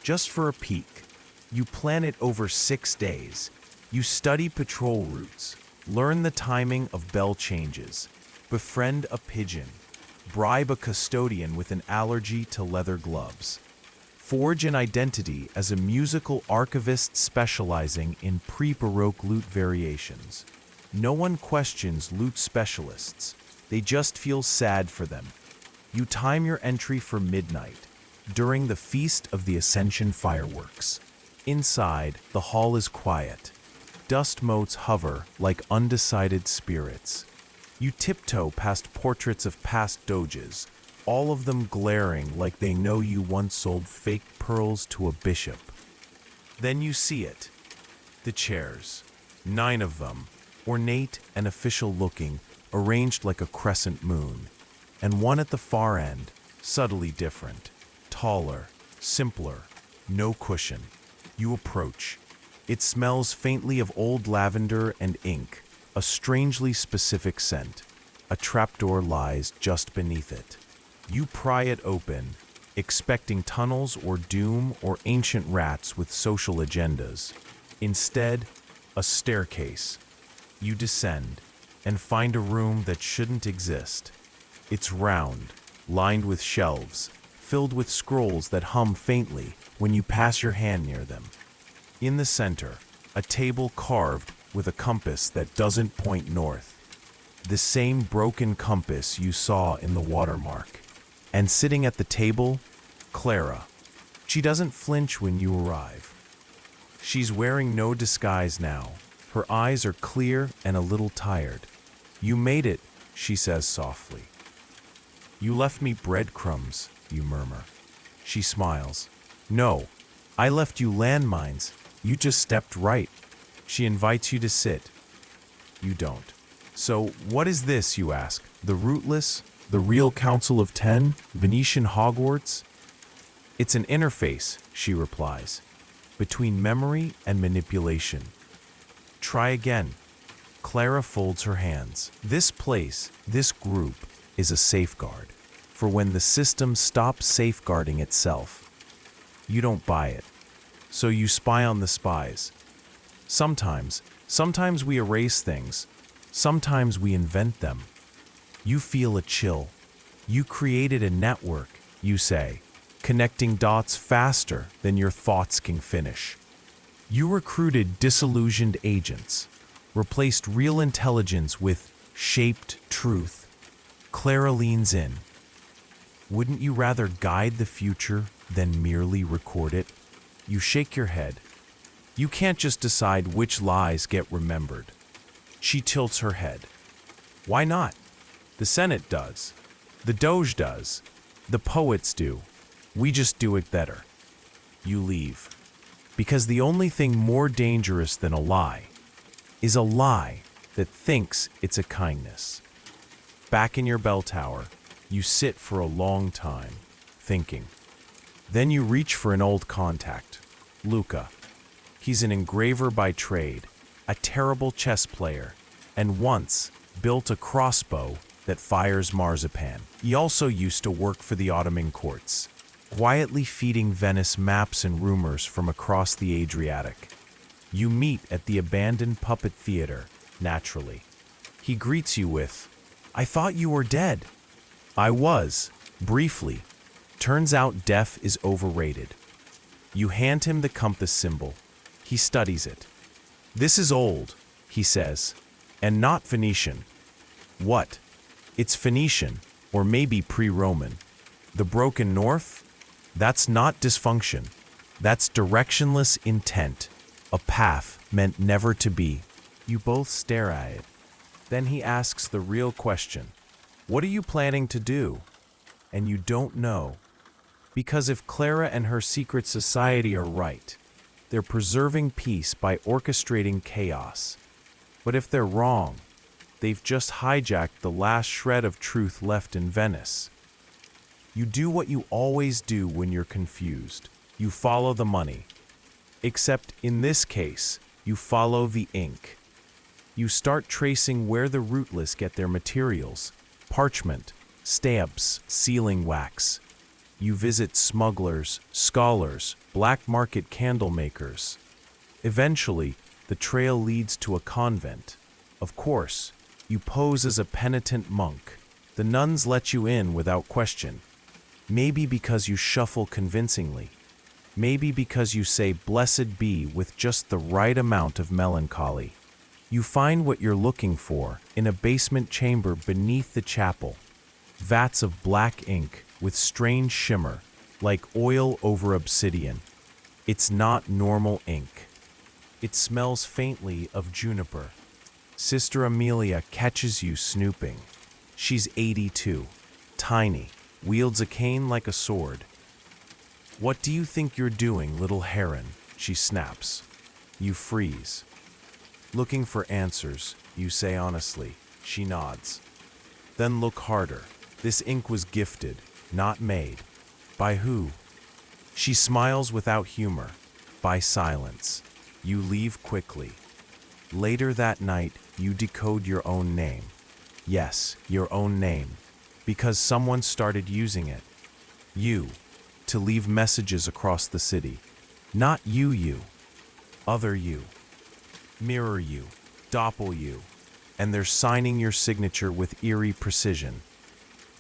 just for a peek. You plan it over 6 days. You study patrol routes, learn the timing of bell changes, befriend a pigeon, bribe a custodian with an allergy to leather gloves, forge an identity as a musical archivist specializing in pre-Baroque lute variations. No one questions lute specialists. They just feel sad for them. You time your entry for midnight, during the Feast of the Ascension fireworks. Inside, the hall is quiet. Dust motes hover like undecided spirits. You tiptoe past portraits of past doges, all of them glaring like they know you once sold fake pearls to a bishop. Then you see it. The chairs. 9 of them, ornate and official looking, arranged like a crescent moon. And one at the far end, subtly different. Taller, simpler, no cushion. You approach. It smells faintly of old lavender and ink, a strangely specific scent. A trapdoor lies just beneath it. You pry it open, expecting tunnels or doom or ancient rats with social agendas. Instead, a staircase. You descend and find a room that shouldn't exist. It's round, lined with shelves, filled with scrolls that hum faintly when you pass your hand near them. In the center, a table carved with a compass that doesn't point north. The same broken compass you saw in the watermark. And sitting at the table, Clara. She doesn't flinch when you arrive. She's wearing no disguise now. Her eyes are clear and a little tired. "You made it," she says softly. "You left me breadcrumbs," you murmur. She smiles. "No, I left you landmines. You just stepped right." She invites you to sit. You don't. "So, what is this," you ask? "The rootless? The real Council of Ten? Venetian Hogwarts?" "It's an interface," she replies, "between memory and manipulation." Try again. Clara folds her hands. This place, this group, is a safeguard. For when the system stops safeguarding itself, you don't buy it. So you spy on the spies. Sometimes we erase things. Sometimes we invent them. You feel a chill. You created a network, you say, connecting dots faster than your thoughts can finish. You recruited disillusioned agents, replaced real intelligence with shaped truth. Clara leans in. Wouldn't you rather guide the future than merely record it? You shake your head. You can't just decide which lies get remembered. She tilts her head. Why not? The Senate does. The Doge does. The poets do. We just do it better. You leave. Because the only thing more dangerous than a lie is a lie that thinks it's a kindness. Back in your bell tower, you sit for a long time, thinking. Then you reach for an old contact, Luca. He's an engraver by trade, a terrible chess player, and once built a crossbow that fires marzipan. He also used to work for the Ottoman courts, quietly feeding Venice maps and rumors from across the Adriatic. You meet at the abandoned puppet theater, naturally. He greets you with, "I thought you were dead." "I was, briefly. Turns out death is overrated." You hand him the compass symbol. He studies it. "This is old," he says, "and not Venetian." "What?" "It's Venetian, or maybe pre-Roman. The broken north? That's not dysfunction. That's directionless intent, a path meant never to be." You both stare at it. Then he asks the real question. "What are you planning to do?" And you don't know. Because if Clara and her secret society are right, they're preserving peace by orchestrating chaos. But if they're wrong, they've just hijacked the last shred of truth left in Venice. You do what you always do when you're confused. You follow the money. Except in this case, you follow the ink. You start tracing where the rootless get their materials: parchment, stamps, sealing wax. You visit smugglers, scholars, black market candle makers. Eventually, the trail leads to a convent. Of course, you pose as a penitent monk. The nuns let you in without question. Maybe because you shuffle convincingly. Maybe because you say "blessed be" with just the right amount of melancholy. You find what you're looking for in a basement chamber beneath the chapel. Vats of black ink with strange shimmer, like oil over obsidian. It's not normal ink. It smells faintly of juniper. Sister Amelia catches you snooping. She's 82, tiny, wields a cane like a sword. "What do you think you're doing, little heron?" she snaps. You freeze. Looking for answers, you say honestly. She nods. Then look harder. This ink was gifted, not made. By who? She smiles without humor. By silence. You leave quickly. Later that night, you decode your own name. Yes, your own name. Because someone started using it. You. To leave messages across the city. Not you. other you, mirror you, doppel you, and they're signing your signature with eerie precision.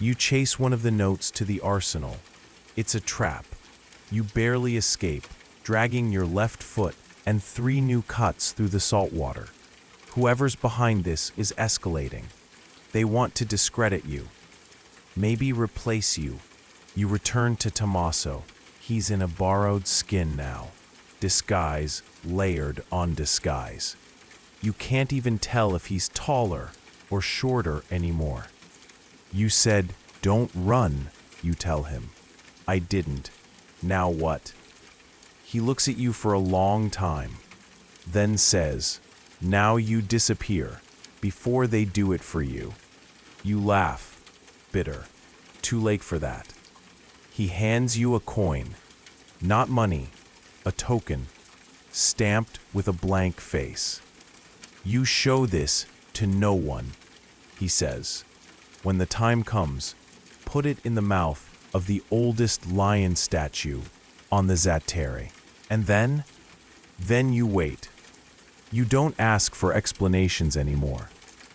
You chase one of the notes to the arsenal. It's a trap. You barely escape, dragging your left foot and 3 new cuts through the salt water. Whoever's behind this is escalating. They want to discredit you. Maybe replace you. You return to Tommaso. He's in a borrowed skin now. Disguise layered on disguise. You can't even tell if he's taller or shorter anymore. You said, "Don't run," you tell him. "I didn't. Now what?" He looks at you for a long time, then says, "Now you disappear, before they do it for you." You laugh, bitter. Too late for that. He hands you a coin, not money, a token, stamped with a blank face. "You show this to no one," he says. "When the time comes, put it in the mouth of the oldest lion statue on the Zattere. And then you wait. You don't ask for explanations anymore.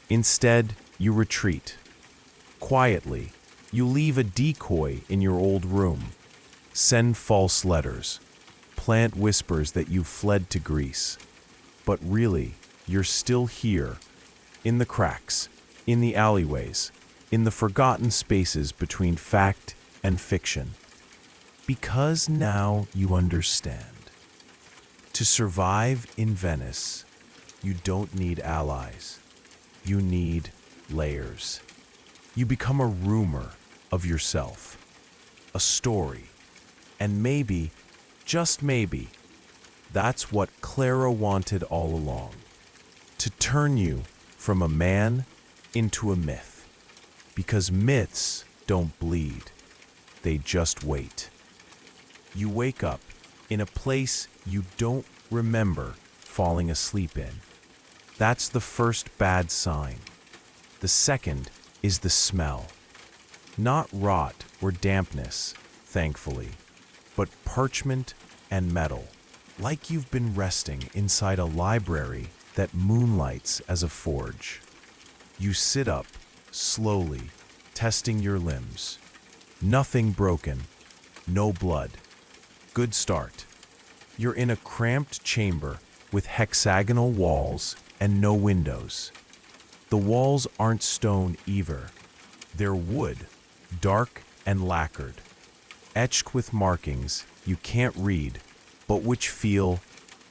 Instead, you retreat. Quietly, you leave a decoy in your old room. Send false letters. Plant whispers that you've fled to Greece. But really, you're still here, in the cracks, in the alleyways, in the forgotten spaces between fact and fiction. Because now you understand. To survive in Venice, you don't need allies. You need layers. You become a rumor of yourself, a story, and maybe, just maybe, that's what Clara wanted all along. To turn you from a man into a myth. Because myths don't bleed. They just wait. You wake up in a place you don't remember falling asleep in. That's the first bad sign. The second is the smell. Not rot or dampness, thankfully, but parchment and metal. Like you've been resting inside a library that moonlights as a forge. You sit up, slowly, testing your limbs. Nothing broken, no blood. Good start. You're in a cramped chamber with hexagonal walls and no windows. The walls aren't stone either. They're wood, dark and lacquered, etched with markings you can't read, but which feel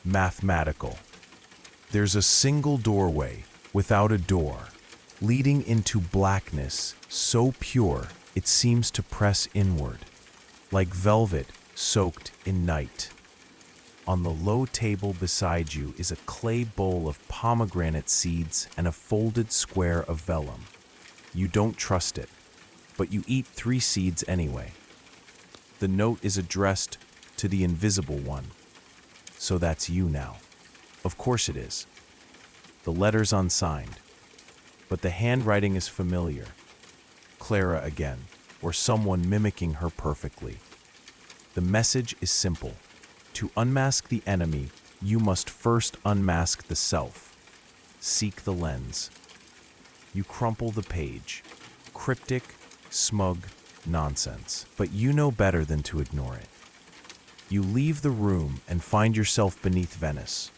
mathematical. There's a single doorway without a door, leading into blackness so pure it seems to press inward, like velvet soaked in night. On the low table beside you is a clay bowl of pomegranate seeds and a folded square of vellum. You don't trust it, but you eat 3 seeds anyway. The note is addressed to the invisible one. So that's you now. Of course it is. The letter's unsigned, but the handwriting is familiar. Clara again, or someone mimicking her perfectly. The message is simple. To unmask the enemy, you must first unmask the self. Seek the lens. You crumple the page. Cryptic, smug nonsense. But you know better than to ignore it. You leave the room and find yourself beneath Venice.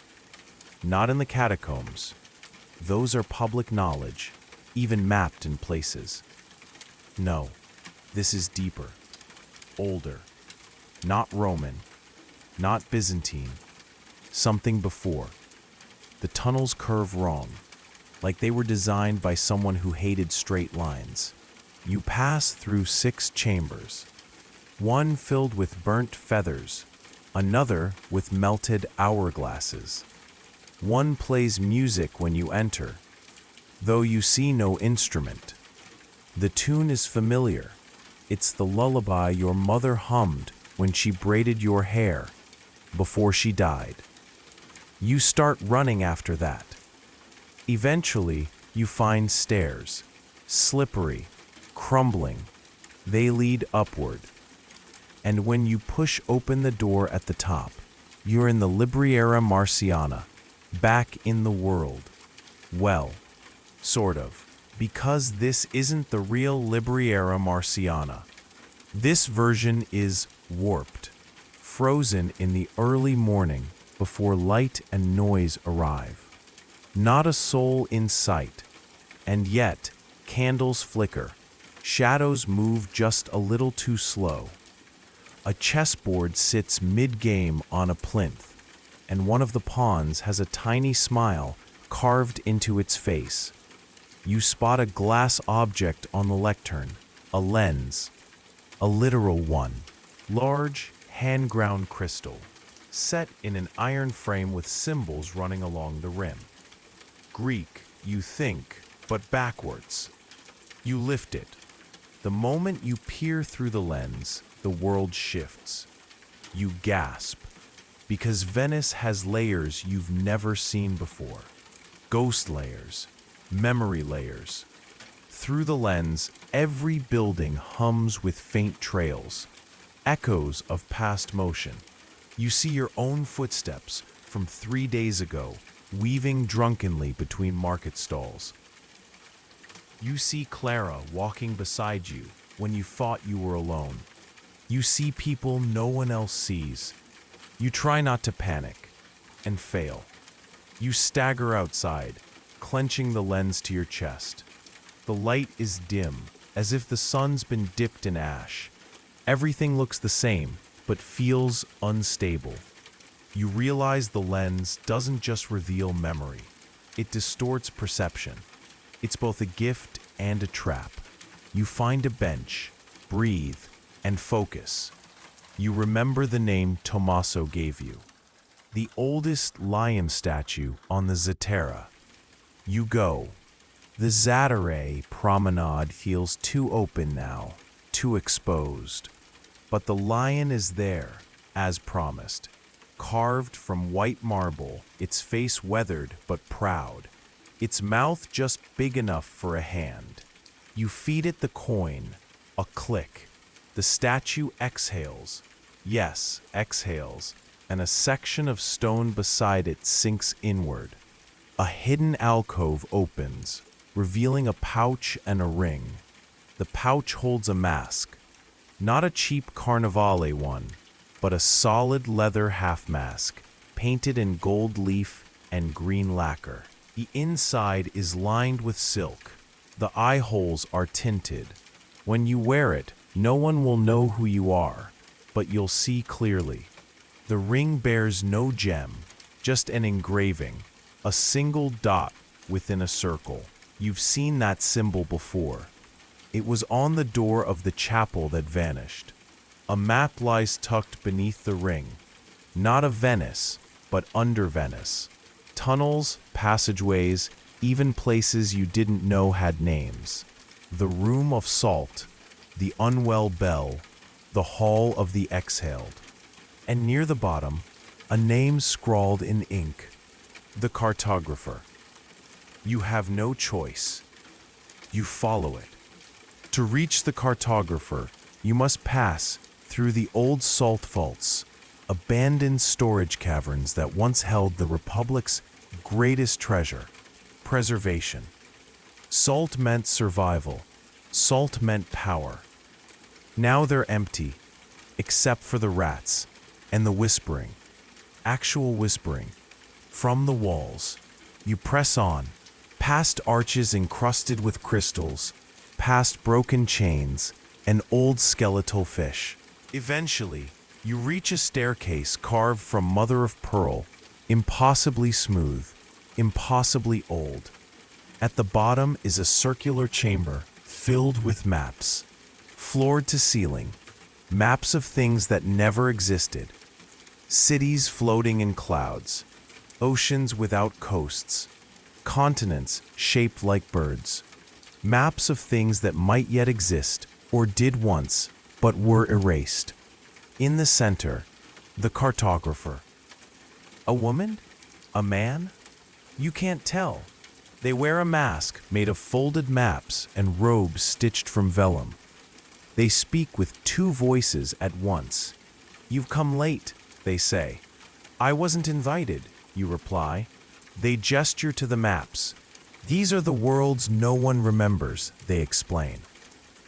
Not in the catacombs. Those are public knowledge, even mapped in places. No, this is deeper, older, not Roman, not Byzantine, something before. The tunnels curve wrong, like they were designed by someone who hated straight lines. You pass through 6 chambers, one filled with burnt feathers, another with melted hourglasses. One plays music when you enter, though you see no instrument. The tune is familiar. It's the lullaby your mother hummed when she braided your hair before she died. You start running after that. Eventually, you find stairs, slippery, crumbling. They lead upward. And when you push open the door at the top, You're in the Libriera Marciana, back in the world. Well, sort of, because this isn't the real Libriera Marciana. This version is warped, frozen in the early morning before light and noise arrive. Not a soul in sight, and yet candles flicker, shadows move just a little too slow. A chessboard sits mid-game on a plinth, and one of the pawns has a tiny smile carved into its face. You spot a glass object on the lectern, a lens, a literal one, large, hand-ground crystal, set in an iron frame with symbols running along the rim. Greek, you think, but backwards. You lift it. The moment you peer through the lens, the world shifts. You gasp, because Venice has layers you've never seen before. Ghost layers, memory layers. Through the lens, every building hums with faint trails, echoes of past motion. You see your own footsteps from 3 days ago, weaving drunkenly between market stalls. You see Clara walking beside you when you thought you were alone. You see people no one else sees. You try not to panic, and fail. You stagger outside, clenching the lens to your chest. The light is dim, as if the sun's been dipped in ash. Everything looks the same, but feels unstable. You realize the lens doesn't just reveal memory. It distorts perception. It's both a gift and a trap. You find a bench, breathe, and focus. You remember the name Tommaso gave you, the oldest lion statue on the Zatara. You go. The Zatare promenade feels too open now, too exposed. But the lion is there, as promised. Carved from white marble, its face weathered but proud. Its mouth just big enough for a hand. You feed it the coin, a click. The statue exhales. Yes, exhales, and a section of stone beside it sinks inward. A hidden alcove opens, revealing a pouch and a ring. The pouch holds a mask, not a cheap Carnivale one, but a solid leather half mask, painted in gold leaf and green lacquer. The inside is lined with silk. The eye holes are tinted. When you wear it, no one will know who you are, but you'll see clearly. The ring bears no gem, just an engraving, a single dot within a circle. You've seen that symbol before. It was on the door of the chapel that vanished. A map lies tucked beneath the ring, not of Venice, but under Venice. Tunnels, passageways, even places you didn't know had names. The Room of Salt, the Unwell Bell, the Hall of the Exhaled. And near the bottom, a name scrawled in ink, the cartographer. You have no choice. You follow it. To reach the cartographer, you must pass through the old salt vaults, abandoned storage caverns that once held the Republic's greatest treasure, preservation. Salt meant survival. Salt meant power. Now they're empty, except for the rats and the whispering, actual whispering, from the walls. You press on, past arches encrusted with crystals, past broken chains and old skeletal fish. Eventually, you reach a staircase carved from mother of pearl, impossibly smooth, impossibly old. At the bottom is a circular chamber filled with maps, floored to ceiling, maps of things that never existed. Cities floating in clouds, oceans without coasts, continents shaped like birds. Maps of things that might yet exist, or did once, but were erased. In the center, the cartographer. A woman? A man? You can't tell. They wear a mask made of folded maps and robes stitched from vellum. They speak with two voices at once. You've come late, they say. I wasn't invited, you reply. They gesture to the maps. These are the worlds no one remembers, they explain.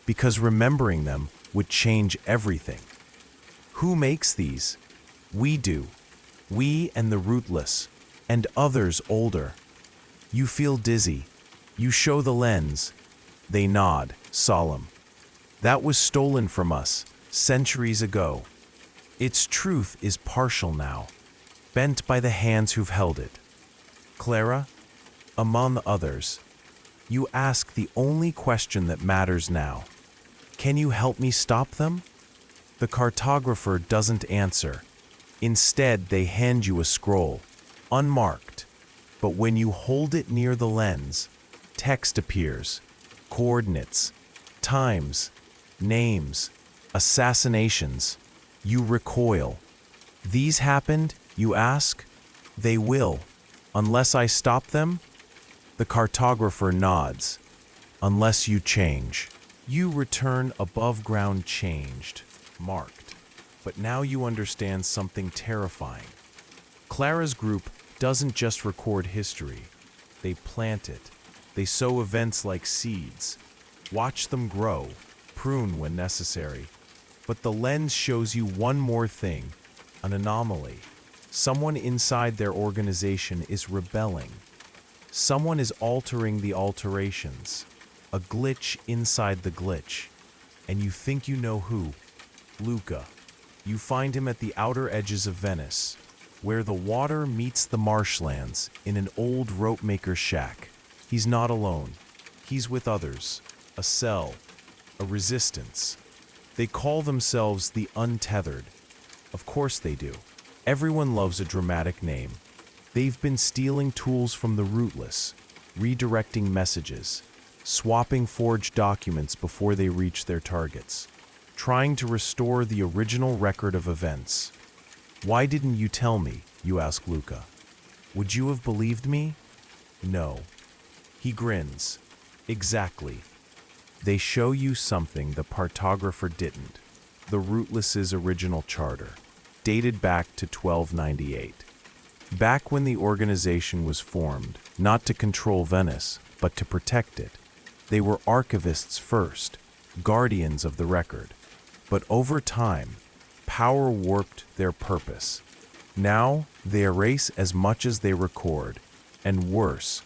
Because remembering them would change everything. Who makes these? We do. We and the rootless, and others older. You feel dizzy. You show the lens. They nod, solemn. That was stolen from us, centuries ago. Its truth is partial now, bent by the hands who've held it. Clara, among the others, you ask the only question that matters now. Can you help me stop them? The cartographer doesn't answer. Instead, they hand you a scroll, unmarked. But when you hold it near the lens, text appears, coordinates, times, names, assassinations. You recoil. These happened, you ask? They will, unless I stop them? The cartographer nods. Unless you change. You return above ground changed, marked. But now you understand something terrifying. Clara's group doesn't just record history. They plant it. They sow events like seeds. Watch them grow, prune when necessary. But the lens shows you one more thing, an anomaly. Someone inside their organization is rebelling. Someone is altering the alterations. A glitch inside the glitch. And you think you know who. Luca. You find him at the outer edges of Venice, where the water meets the marshlands in an old rope maker's shack. He's not alone. He's with others. A cell. A resistance. They call themselves the Untethered. Of course they do. Everyone loves a dramatic name. They've been stealing tools from the rootless, redirecting messages, swapping forged documents before they reach their targets, trying to restore the original record of events. Why didn't you tell me? You ask Luca. Would you have believed me? No. He grins. Exactly. They show you something the cartographer didn't. The Rootless's original charter, dated back to 1298. Back when the organization was formed, not to control Venice, but to protect it. They were archivists first, guardians of the record. But over time, power warped their purpose. Now, they erase as much as they record. And worse,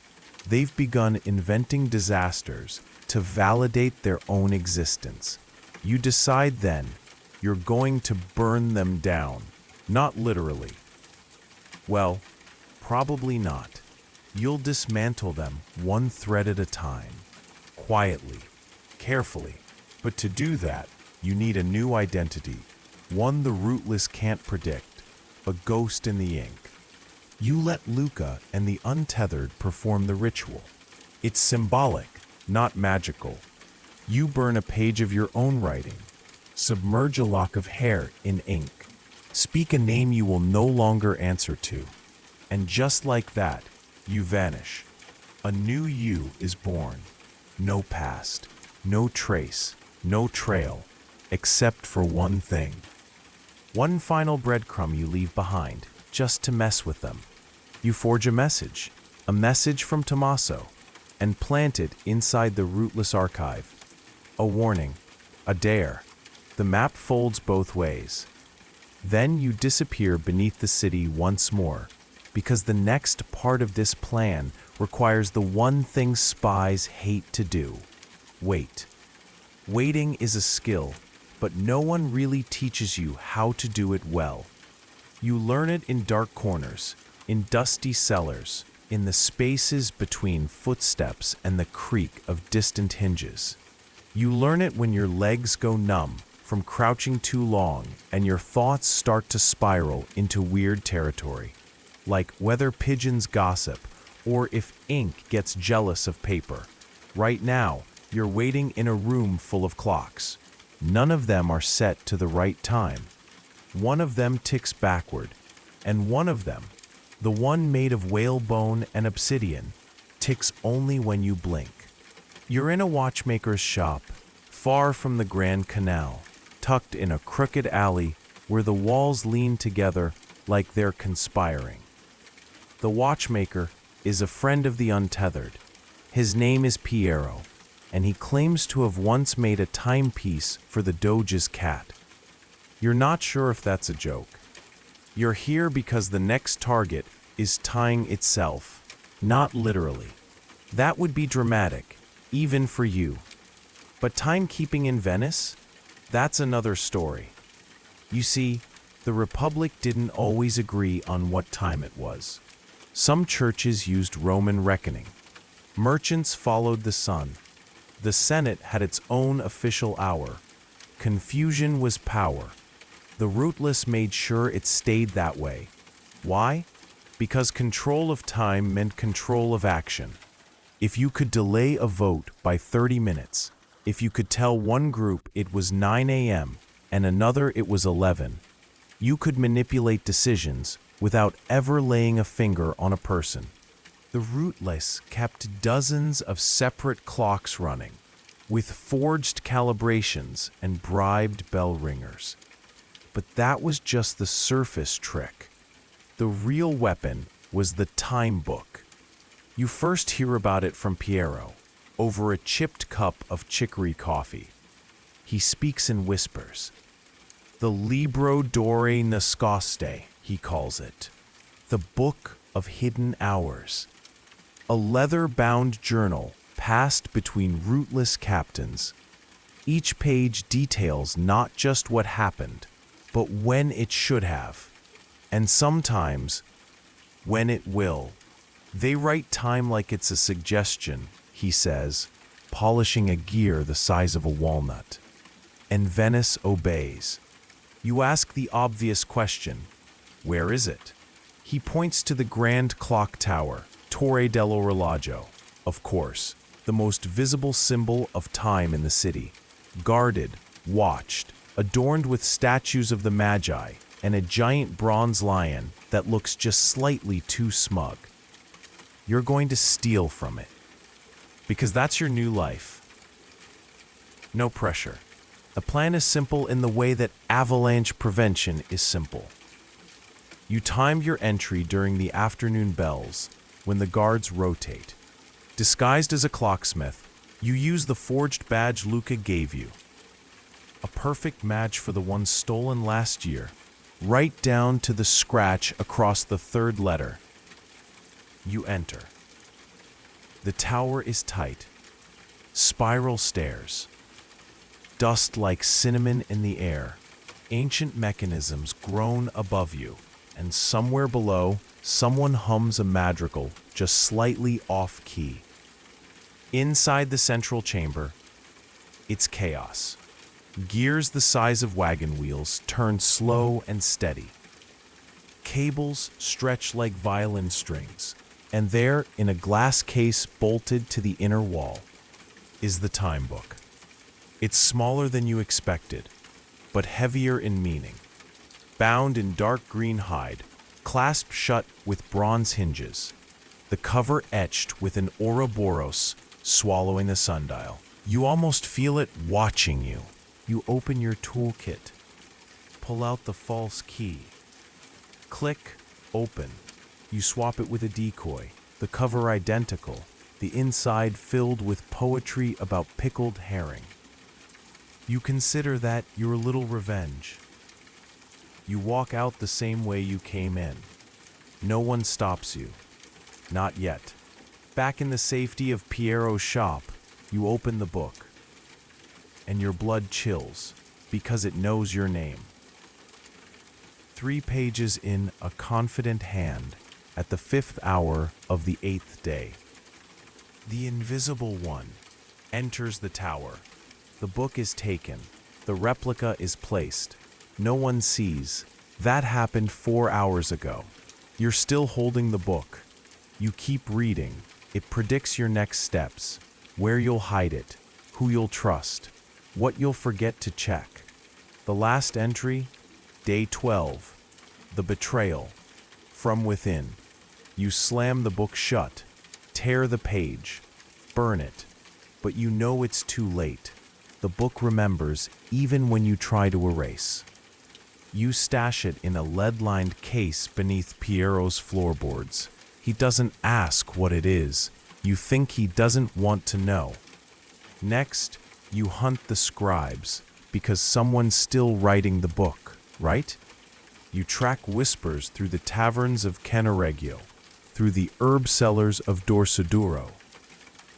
they've begun inventing disasters to validate their own existence. You decide then, you're going to burn them down. Not literally. Well, probably not. You'll dismantle them one thread at a time. Quietly, carefully. But to do that, you need a new identity. One the rootless can't predict. A ghost in the ink. You let Luca and the Untethered perform the ritual. It's symbolic, not magical. You burn a page of your own writing. Submerge a lock of hair in ink. Speak a name you will no longer answer to. And just like that, you vanish. A new you is born. No past, no trace, no trail, except for one thing. One final breadcrumb you leave behind, just to mess with them. You forge a message from Tommaso, and plant it inside the rootless archive. A warning, a dare. The map folds both ways. Then you disappear beneath the city once more, because the next part of this plan requires the one thing spies hate to do. Wait. Waiting is a skill, but no one really teaches you how to do it well. You learn it in dark corners, in dusty cellars, in the spaces between footsteps and the creak of distant hinges. You learn it when your legs go numb from crouching too long and your thoughts start to spiral into weird territory, like whether pigeons gossip or if ink gets jealous of paper. Right now, you're waiting in a room full of clocks. None of them are set to the right time. One of them ticks backward, and one of them, the one made of whalebone and obsidian, ticks only when you blink. You're in a watchmaker's shop, far from the Grand Canal, tucked in a crooked alley where the walls lean together like they're conspiring. The watchmaker is a friend of the untethered. His name is Piero, and he claims to have once made a timepiece for the Doge's cat. You're not sure if that's a joke. You're here because the next target is tying itself, not literally. That would be dramatic, even for you. But timekeeping in Venice? That's another story. You see, the Republic didn't always agree on what time it was. Some churches used Roman reckoning. Merchants followed the sun. The Senate had its own official hour. Confusion was power. The rootless made sure it stayed that way. Why? Because control of time meant control of action. If you could delay a vote by 30 minutes, if you could tell one group it was 9 a.m. and another it was 11, you could manipulate decisions without ever laying a finger on a person. The rootless kept dozens of separate clocks running, with forged calibrations and bribed bell ringers. But that was just the surface trick. The real weapon was the time book. You first hear about it from Piero, over a chipped cup of chicory coffee. He speaks in whispers. The Libro d'Ore Nascoste, he calls it. The Book of Hidden Hours. A leather-bound journal passed between rootless captains. Each page details not just what happened, but when it should have, and sometimes when it will. They write time like it's a suggestion, he says, polishing a gear the size of a walnut. And Venice obeys. You ask the obvious question, where is it? He points to the grand clock tower, Torre dell'Orologio, of course, the most visible symbol of time in the city. Guarded, watched, adorned with statues of the Magi and a giant bronze lion that looks just slightly too smug. You're going to steal from it, because that's your new life. No pressure. The plan is simple in the way that avalanche prevention is simple. You time your entry during the afternoon bells, when the guards rotate. Disguised as a clocksmith, you use the forged badge Luca gave you. A perfect match for the one stolen last year, right down to the scratch across the third letter. You enter. The tower is tight. Spiral stairs. Dust like cinnamon in the air. Ancient mechanisms groan above you, and somewhere below, someone hums a madrigal just slightly off-key. Inside the central chamber, it's chaos. Gears the size of wagon wheels turn slow and steady. Cables stretch like violin strings, and there, in a glass case bolted to the inner wall, is the time book. It's smaller than you expected, but heavier in meaning. Bound in dark green hide, clasped shut with bronze hinges, the cover etched with an Ouroboros swallowing the sundial. You almost feel it watching you. You open your toolkit, pull out the false key. Click, open. You swap it with a decoy, the cover identical, the inside filled with poetry about pickled herring. You consider that your little revenge. You walk out the same way you came in. No one stops you. Not yet. Back in the safety of Piero's shop, you open the book. And your blood chills, because it knows your name. 3 pages in a confident hand, at the 5th hour of the 8th day. The Invisible One enters the tower. The book is taken. The replica is placed. No one sees. That happened 4 hours ago. You're still holding the book. You keep reading. It predicts your next steps, where you'll hide it, who you'll trust, what you'll forget to check. The last entry, day 12, the betrayal, from within. You slam the book shut, tear the page, burn it, but you know it's too late. The book remembers even when you try to erase. You stash it in a lead-lined case beneath Piero's floorboards. He doesn't ask what it is. You think he doesn't want to know. Next, you hunt the scribes, because someone's still writing the book, right? You track whispers through the taverns of Cannaregio, through the herb sellers of Dorsoduro.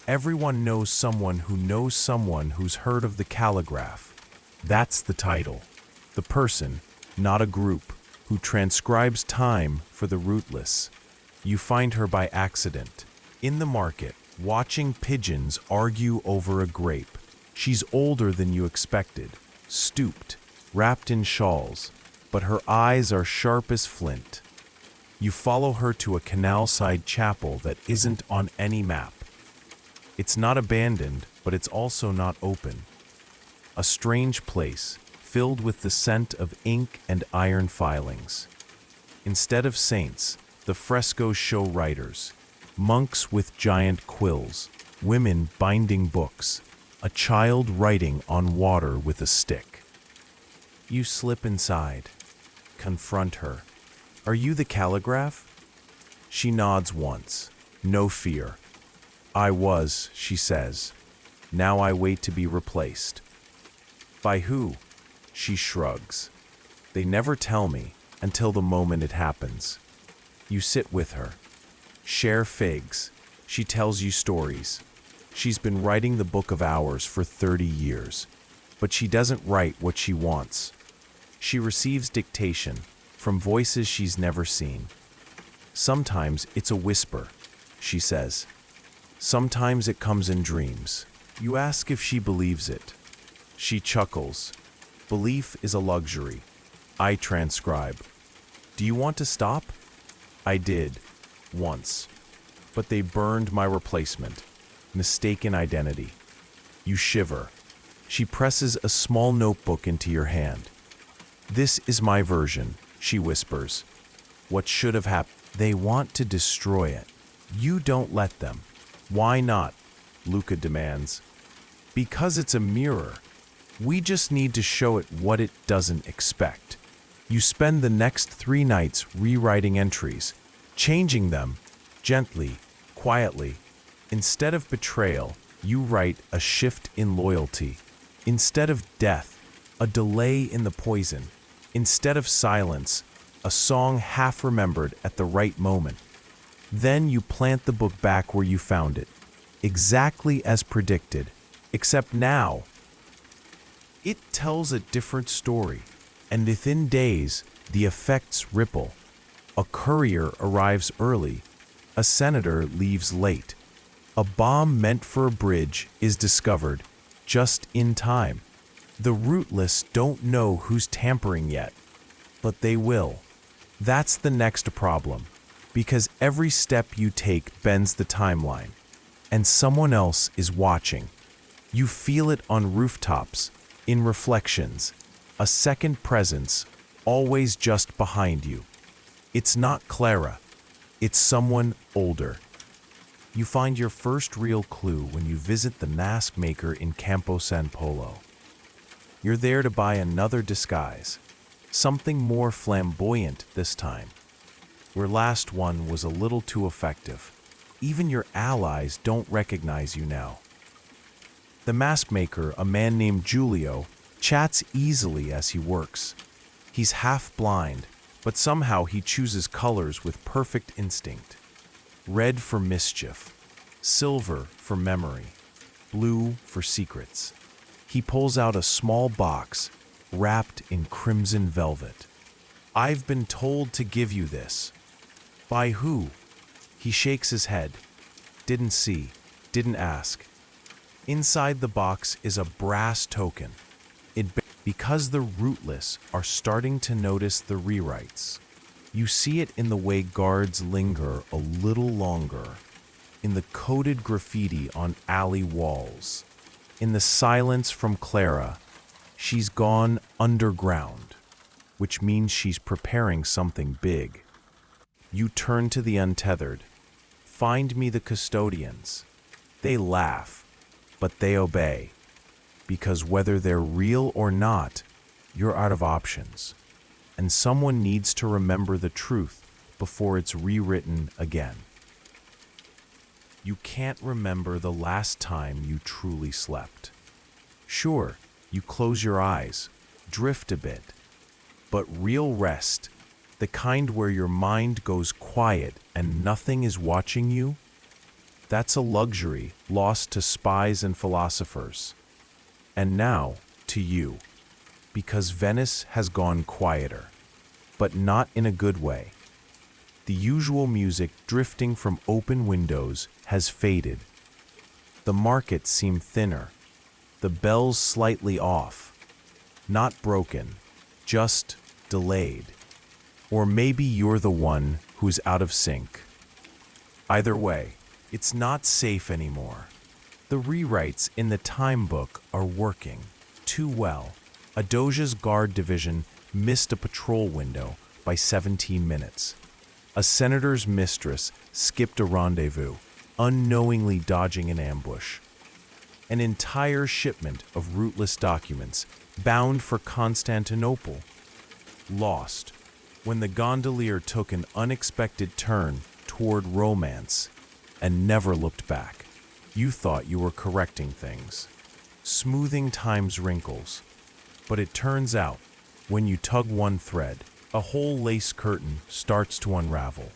Everyone knows someone who's heard of the calligraph. That's the title. The person, not a group, who transcribes time for the rootless. You find her by accident, in the market, watching pigeons argue over a grape. She's older than you expected, stooped, wrapped in shawls, but her eyes are sharp as flint. You follow her to a canal-side chapel that isn't on any map. It's not abandoned, but it's also not open. A strange place, filled with the scent of ink and iron filings. Instead of saints, the frescoes show writers, monks with giant quills, women binding books, a child writing on water with a stick. You slip inside, confront her. Are you the calligraph? She nods once, no fear. I was, she says. Now I wait to be replaced. By who? She shrugs. They never tell me until the moment it happens. You sit with her. Share figs. She tells you stories. She's been writing the book of hours for 30 years, but she doesn't write what she wants. She receives dictation from voices she's never seen. Sometimes it's a whisper, she says. Sometimes it comes in dreams. You ask if she believes it. She chuckles. Belief is a luxury. I transcribe. Do you want to stop? I did, once. But they burned my replacement. Mistaken identity. You shiver. She presses a small notebook into your hand. This is my version, she whispers. What should have happened? They want to destroy it. You don't let them. Why not? Luca demands. Because it's a mirror. We just need to show it what it doesn't expect. You spend the next 3 nights rewriting entries, changing them, gently, quietly. Instead of betrayal, you write a shift in loyalty. Instead of death, a delay in the poison. Instead of silence, a song half remembered at the right moment. Then you plant the book back where you found it, exactly as predicted, except now it tells a different story, and within days, the effects ripple. A courier arrives early, a senator leaves late. A bomb meant for a bridge is discovered, just in time. The rootless don't know who's tampering yet, but they will. That's the next problem, because every step you take bends the timeline, and someone else is watching. You feel it on rooftops, in reflections, a second presence, always just behind you. It's not Clara, it's someone older. You find your first real clue when you visit the mask maker in Campo San Polo. You're there to buy another disguise, something more flamboyant this time. Your last one was a little too effective. Even your allies don't recognize you now. The mask maker, a man named Giulio, chats easily as he works. He's half blind, but somehow he chooses colors with perfect instinct. Red for mischief, silver for memory, blue for secrets. He pulls out a small box wrapped in crimson velvet. I've been told to give you this. By who? He shakes his head. Didn't see, didn't ask. Inside the box is a brass token. Because the rootless are starting to notice the rewrites. You see it in the way guards linger a little longer, in the coded graffiti on alley walls, in the silence from Clara. She's gone underground, which means she's preparing something big. You turn to the untethered. Find me the custodians. They laugh, but they obey, because whether they're real or not, you're out of options. and someone needs to remember the truth before it's rewritten again. You can't remember the last time you truly slept. Sure, you close your eyes, drift a bit, but real rest, the kind where your mind goes quiet and nothing is watching you, that's a luxury lost to spies and philosophers. And now, to you, because Venice has gone quieter, but not in a good way. The usual music drifting from open windows has faded. The markets seem thinner, the bells slightly off, not broken, just delayed. Or maybe you're the one who's out of sync. Either way, it's not safe anymore. The rewrites in the time book are working too well. A Doge's guard division missed a patrol window by 17 minutes. A senator's mistress skipped a rendezvous, unknowingly dodging an ambush. An entire shipment of rootless documents bound for Constantinople lost when the gondolier took an unexpected turn toward romance and never looked back. You thought you were correcting things, smoothing time's wrinkles, but it turns out, when you tug one thread, a whole lace curtain starts to unravel.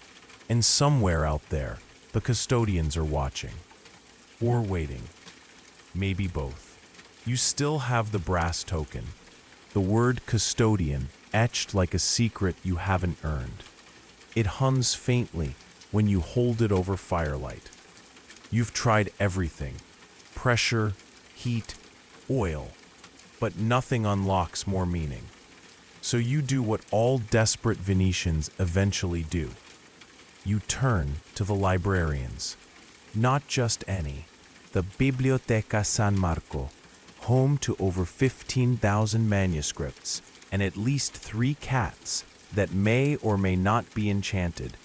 And somewhere out there, the custodians are watching. Or waiting. Maybe both. You still have the brass token, the word custodian etched like a secret you haven't earned. It hums faintly when you hold it over firelight. You've tried everything: pressure, heat, oil, but nothing unlocks more meaning. So you do what all desperate Venetians eventually do. You turn to the librarians. Not just any. The Biblioteca San Marco, home to over 15,000 manuscripts and at least 3 cats that may or may not be enchanted.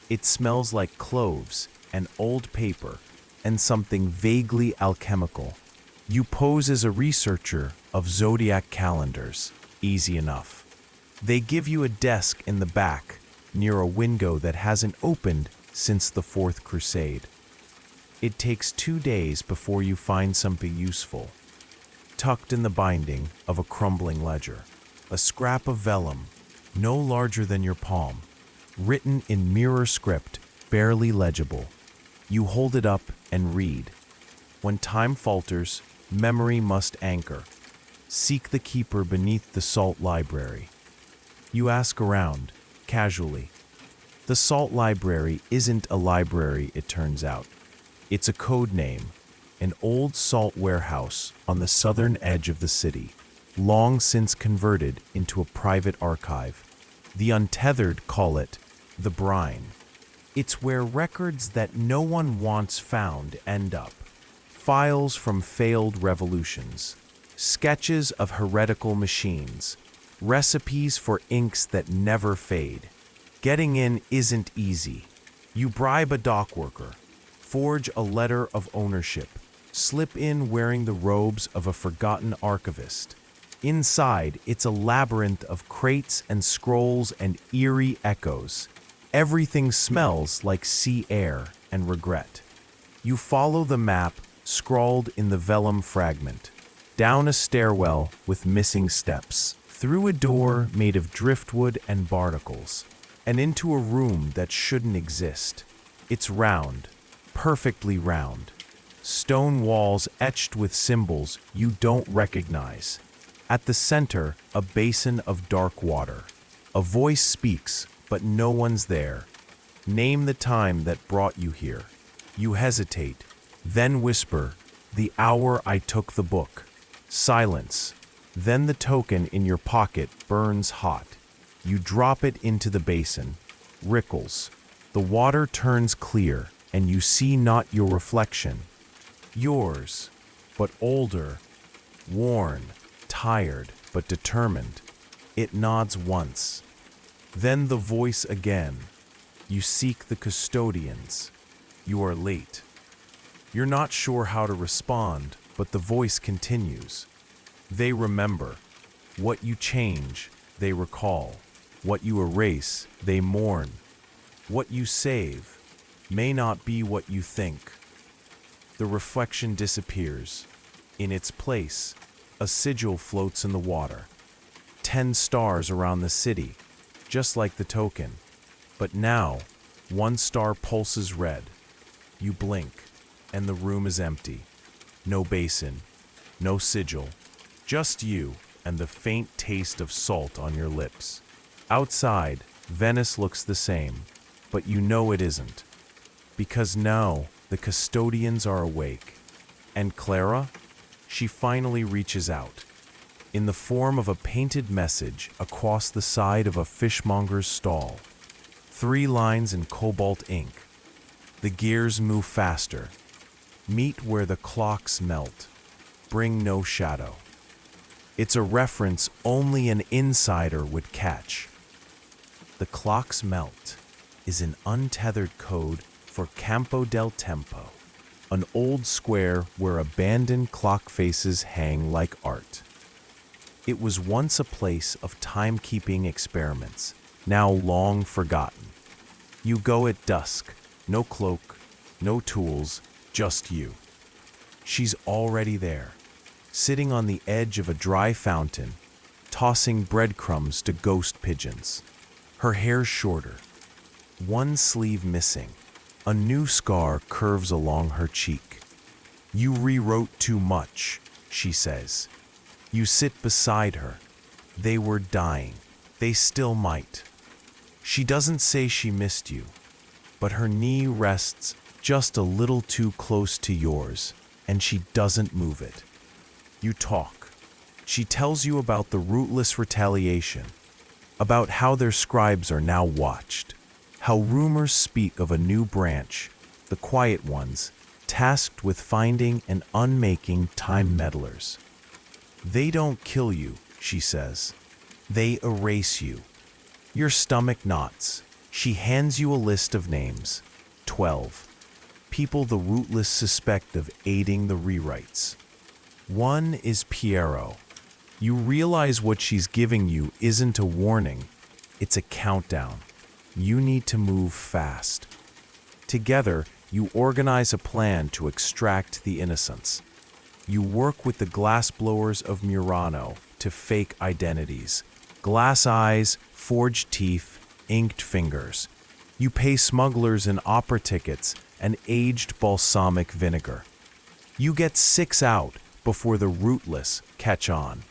It smells like cloves and old paper and something vaguely alchemical. You pose as a researcher of zodiac calendars. Easy enough. They give you a desk in the back near a window that hasn't opened since the Fourth Crusade. It takes 2 days before you find something useful. Tucked in the binding of a crumbling ledger, a scrap of vellum, no larger than your palm, written in mirror script, barely legible. You hold it up and read. When time falters, memory must anchor. Seek the keeper beneath the salt library. You ask around, casually. The salt library isn't a library, it turns out. It's a code name, an old salt warehouse on the southern edge of the city, long since converted into a private archive. The untethered call it the brine. It's where records that no one wants found end up. Files from failed revolutions, sketches of heretical machines, recipes for inks that never fade. Getting in isn't easy. You bribe a dockworker, forge a letter of ownership, slip in wearing the robes of a forgotten archivist. Inside, it's a labyrinth of crates and scrolls and eerie echoes. Everything smells like sea air and regret. You follow the map scrawled in the vellum fragment, down a stairwell with missing steps, through a door made of driftwood and barnacles, and into a room that shouldn't exist. It's round, perfectly round. Stone walls etched with symbols you don't recognize. At the center, a basin of dark water. A voice speaks, but no one's there. Name the time that brought you here. You hesitate, then whisper, "The hour I took the book." Silence. Then the token in your pocket burns hot. You drop it into the basin. Rickles. The water turns clear, and you see not your reflection. Yours, but older, worn, tired, but determined. It nods once. Then the voice again. You seek the custodians. You are late. You're not sure how to respond, but the voice continues. They remember. What you change, they recall. What you erase, they mourn. What you save may not be what you think. The reflection disappears. In its place, a sigil floats in the water. 10 stars around the city, just like the token. But now, one star pulses red. You blink, and the room is empty. No basin, no sigil, just you and the faint taste of salt on your lips. Outside, Venice looks the same, but you know it isn't. Because now, the custodians are awake. And Clara? She finally reaches out. In the form of a painted message across the side of a fishmonger's stall. 3 lines in cobalt ink. The gears move faster. Meet where the clocks melt. Bring no shadow. It's a reference only an insider would catch. The clocks melt is an untethered code for Campo del Tempo, an old square where abandoned clock faces hang like art. It was once a place of timekeeping experiments, now long forgotten. You go at dusk, no cloak, no tools, just you. She's already there, sitting on the edge of a dry fountain, tossing breadcrumbs to ghost pigeons. Her hair's shorter, one sleeve missing. A new scar curves along her cheek. You rewrote too much, she says. You sit beside her. They were dying. They still might. She doesn't say she missed you, but her knee rests just a little too close to yours, and she doesn't move it. You talk. She tells you about the rootless retaliation, about how their scribes are now watched, how rumors speak of a new branch, the quiet ones, tasked with finding and unmaking time meddlers. They don't kill you, she says. They erase you. Your stomach knots. She hands you a list of names. 12. People the rootless suspect of aiding the rewrites. One is Piero. You realize what she's giving you isn't a warning, it's a countdown. You need to move fast. Together, you organize a plan to extract the innocents. You work with the glassblowers of Murano to fake identities. Glass eyes, forged teeth, inked fingers. You pay smugglers in opera tickets and aged balsamic vinegar. You get 6 out before the rootless catch on.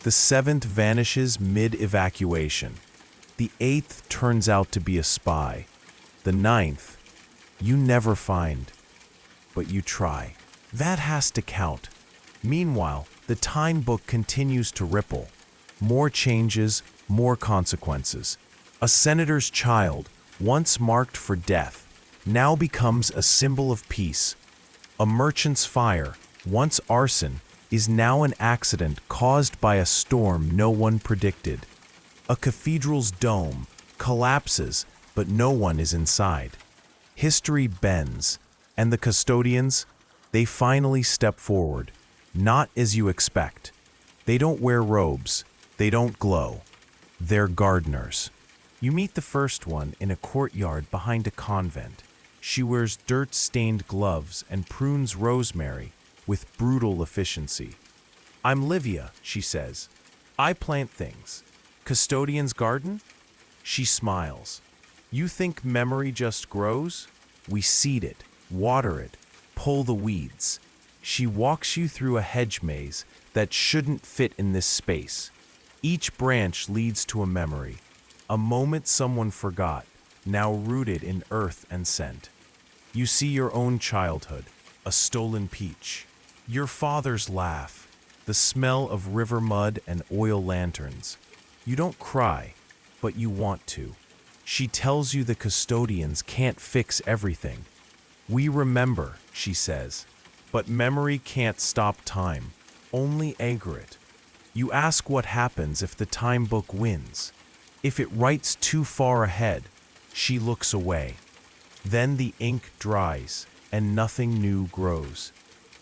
The 7th vanishes mid-evacuation. The 8th turns out to be a spy. The 9th, you never find, but you try. That has to count. Meanwhile, the time book continues to ripple. More changes, more consequences. A senator's child, once marked for death, now becomes a symbol of peace. A merchant's fire, once arson, is now an accident caused by a storm no one predicted. A cathedral's dome collapses, but no one is inside. History bends, and the custodians, they finally step forward, not as you expect. They don't wear robes, they don't glow. They're gardeners. You meet the first one in a courtyard behind a convent. She wears dirt-stained gloves and prunes rosemary with brutal efficiency. I'm Livia, she says. I plant things. Custodian's garden? She smiles. You think memory just grows? We seed it, water it, pull the weeds. She walks you through a hedge maze that shouldn't fit in this space. Each branch leads to a memory, a moment someone forgot, now rooted in earth and scent. You see your own childhood, a stolen peach. Your father's laugh, the smell of river mud and oil lanterns. You don't cry, but you want to. She tells you the custodians can't fix everything. We remember, she says, but memory can't stop time, only anchor it. You ask what happens if the time book wins. If it writes too far ahead, she looks away. Then the ink dries and nothing new grows.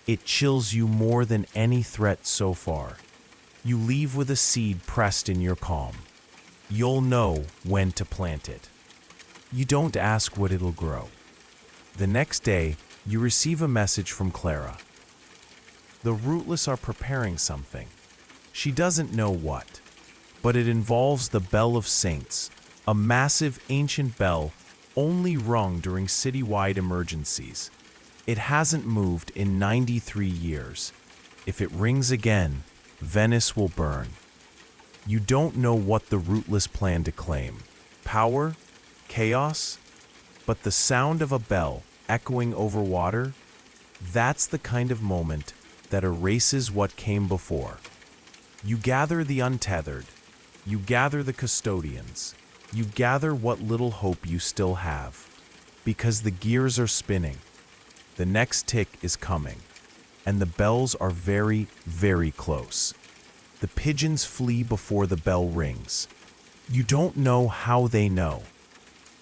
It chills you more than any threat so far. You leave with a seed pressed in your palm. You'll know when to plant it. You don't ask what it'll grow. The next day, you receive a message from Clara. The rootless are preparing something. She doesn't know what, but it involves the Bell of Saints, a massive ancient bell only rung during citywide emergencies. It hasn't moved in 93 years. If it rings again, Venice will burn. You don't know what the rootless plan to claim. Power? Chaos? But the sound of a bell echoing over water, that's the kind of moment that erases what came before. You gather the untethered. You gather the custodians. You gather what little hope you still have. Because the gears are spinning. The next tick is coming. And the bells are very, very close. The pigeons flee before the bell rings. You don't know how they know,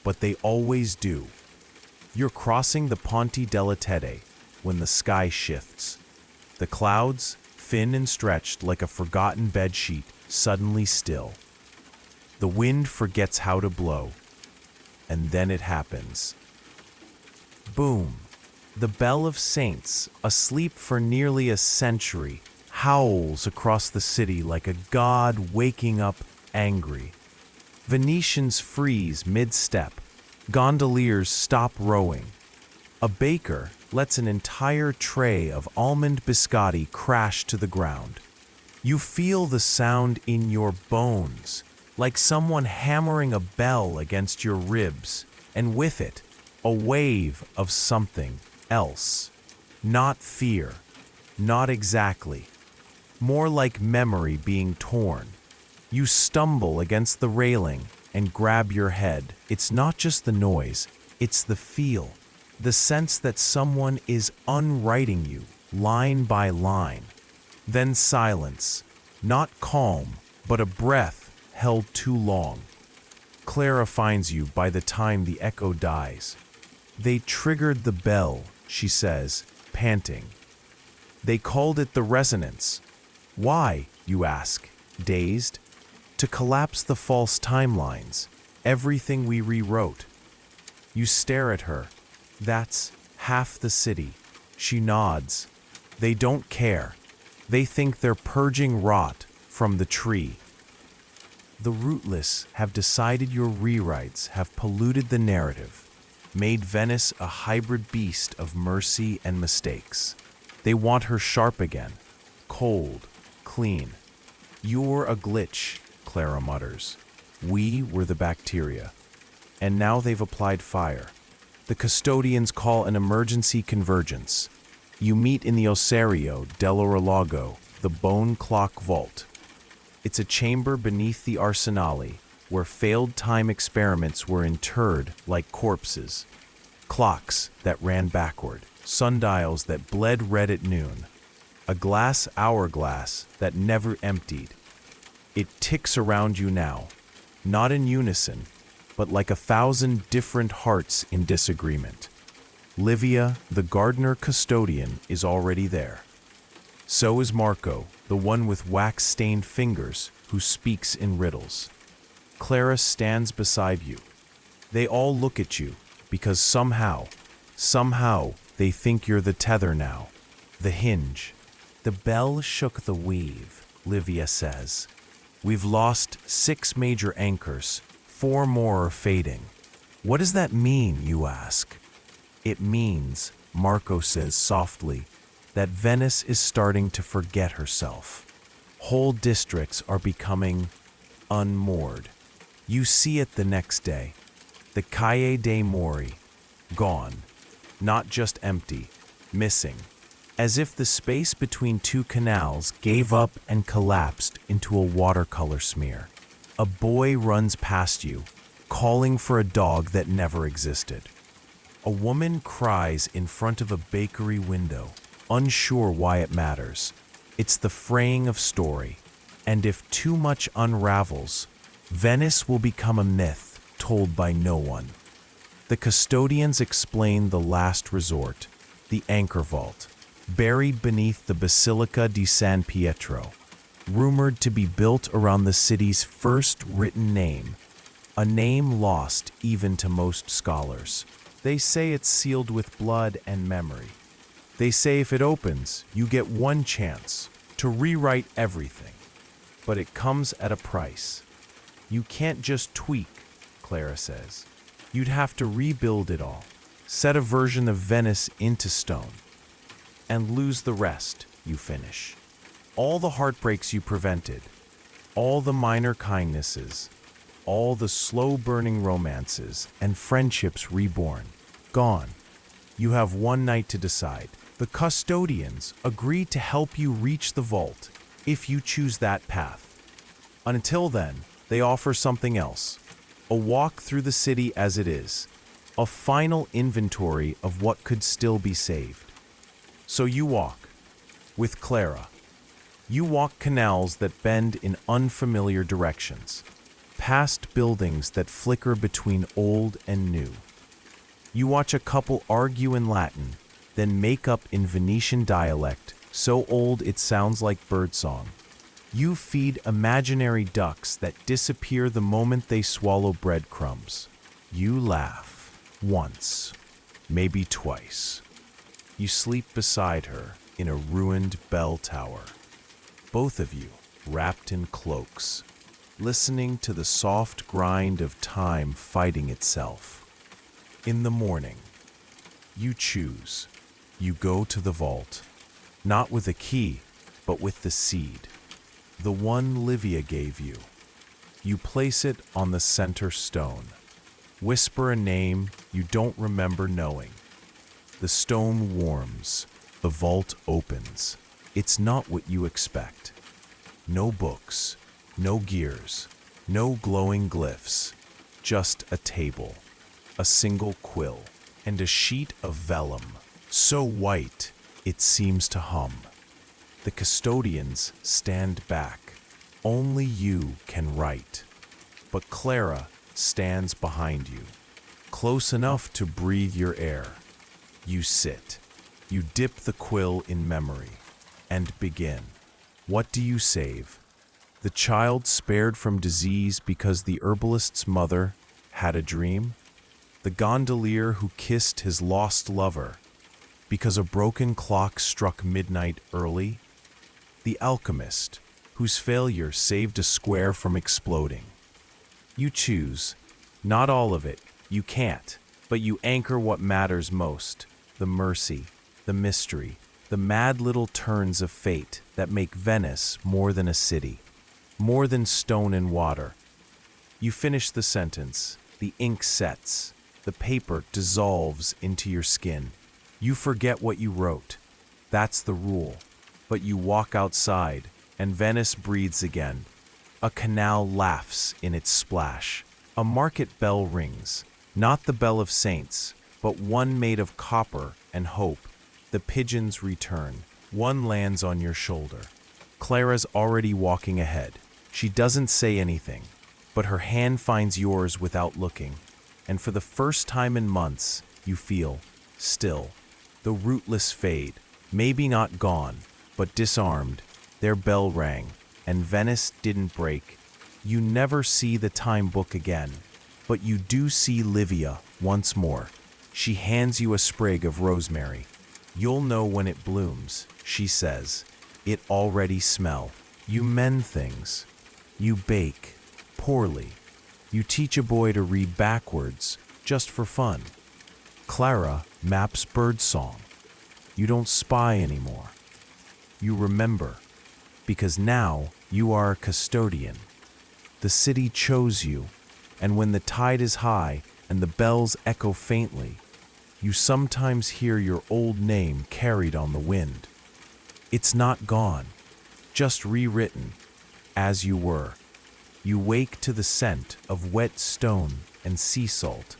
but they always do. You're crossing the Ponte della Tede when the sky shifts. The clouds, thin and stretched like a forgotten bedsheet, suddenly still. The wind forgets how to blow, and then it happens. Boom! The Bell of Saints, asleep for nearly a century, howls across the city like a god waking up angry. Venetians freeze mid-step. Gondoliers stop rowing. A baker lets an entire tray of almond biscotti crash to the ground. You feel the sound in your bones, like someone hammering a bell against your ribs, and with it, a wave of something else. Not fear, not exactly. More like memory being torn. You stumble against the railing and grab your head. It's not just the noise, it's the feel. The sense that someone is unwriting you, line by line. Then silence, not calm, but a breath held too long. Clara finds you by the time the echo dies. They triggered the bell, she says, panting. They called it the resonance. Why, you ask, dazed? To collapse the false timelines, everything we rewrote. You stare at her. That's half the city. She nods. They don't care. They think they're purging rot from the tree. The rootless have decided your rewrites have polluted the narrative, made Venice a hybrid beast of mercy and mistakes. They want her sharp again, cold, clean. You're a glitch, Clara mutters. We were the bacteria. And now they've applied fire. The custodians call an emergency convergence. You meet in the Osario dell'Orologo, the bone clock vault. It's a chamber beneath the arsenale where failed time experiments were interred like corpses. Clocks that ran backward, sundials that bled red at noon, a glass hourglass that never emptied. It ticks around you now, not in unison, but like 1,000 different hearts in disagreement. Livia, the gardener custodian, is already there. So is Marco, the one with wax-stained fingers who speaks in riddles. Clara stands beside you. They all look at you because somehow they think you're the tether now, the hinge. The bell shook the weave, Livia says. We've lost 6 major anchors, 4 more are fading. What does that mean, you ask? It means, Marco says softly, that Venice is starting to forget herself. Whole districts are becoming unmoored. You see it the next day. The Calle dei Mori, gone. Not just empty, missing. As if the space between 2 canals gave up and collapsed into a watercolor smear. A boy runs past you, calling for a dog that never existed. A woman cries in front of a bakery window, unsure why it matters. It's the fraying of story, and if too much unravels, Venice will become a myth told by no one. The custodians explain the last resort, the anchor vault, buried beneath the Basilica di San Pietro. rumored to be built around the city's first written name, a name lost even to most scholars. They say it's sealed with blood and memory. They say if it opens, you get one chance to rewrite everything. But it comes at a price. You can't just tweak, Clara says. You'd have to rebuild it all, set a version of Venice into stone, and lose the rest, you finish. All the heartbreaks you prevented, all the minor kindnesses, all the slow-burning romances and friendships reborn, gone. You have one night to decide. The custodians agree to help you reach the vault if you choose that path. Until then, they offer something else. A walk through the city as it is. A final inventory of what could still be saved. So you walk, with Clara. You walk canals that bend in unfamiliar directions, past buildings that flicker between old and new. You watch a couple argue in Latin, then make up in Venetian dialect, so old it sounds like birdsong. You feed imaginary ducks that disappear the moment they swallow breadcrumbs. You laugh, once, maybe twice. You sleep beside her in a ruined bell tower. Both of you, wrapped in cloaks, listening to the soft grind of time fighting itself. In the morning, you choose. You go to the vault, not with a key, but with the seed, the one Livia gave you. You place it on the center stone. Whisper a name you don't remember knowing. The stone warms. The vault opens. It's not what you expect. No books, no gears, no glowing glyphs, just a table, a single quill, and a sheet of vellum, so white it seems to hum. The custodians stand back. Only you can write. But Clara stands behind you, close enough to breathe your air. You sit. You dip the quill in memory and begin. What do you save? The child spared from disease because the herbalist's mother had a dream? The gondolier who kissed his lost lover because a broken clock struck midnight early? The alchemist whose failure saved a square from exploding? You choose. Not all of it. You can't. But you anchor what matters most. The mercy, the mystery, the mad little turns of fate that make Venice more than a city, more than stone and water. You finish the sentence. The ink sets. The paper dissolves into your skin. You forget what you wrote. That's the rule. But you walk outside, and Venice breathes again. A canal laughs in its splash. A market bell rings, not the bell of saints, but one made of copper and hope. The pigeons return. One lands on your shoulder. Clara's already walking ahead. She doesn't say anything, but her hand finds yours without looking. And for the first time in months, you feel still. The rootless fade, maybe not gone, but disarmed. Their bell rang, and Venice didn't break. You never see the time book again, but you do see Livia once more. She hands you a sprig of rosemary. You'll know when it blooms, she says. It already smell. You mend things. You bake, poorly. You teach a boy to read backwards, just for fun. Clara maps birdsong. You don't spy anymore. You remember, because now you are a custodian. The city chose you, and when the tide is high and the bells echo faintly, you sometimes hear your old name carried on the wind. It's not gone, just rewritten, as you were. You wake to the scent of wet stone and sea salt,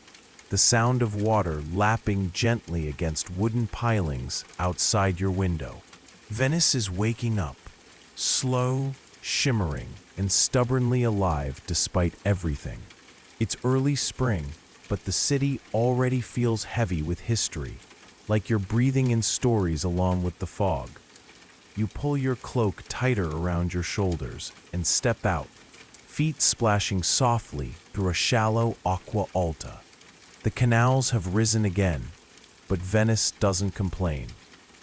the sound of water lapping gently against wooden pilings outside your window. Venice is waking up, slow, shimmering, and stubbornly alive despite everything. It's early spring, but the city already feels heavy with history, like you're breathing in stories along with the fog. You pull your cloak tighter around your shoulders and step out, feet splashing softly through a shallow aqua alta. The canals have risen again, but Venice doesn't complain.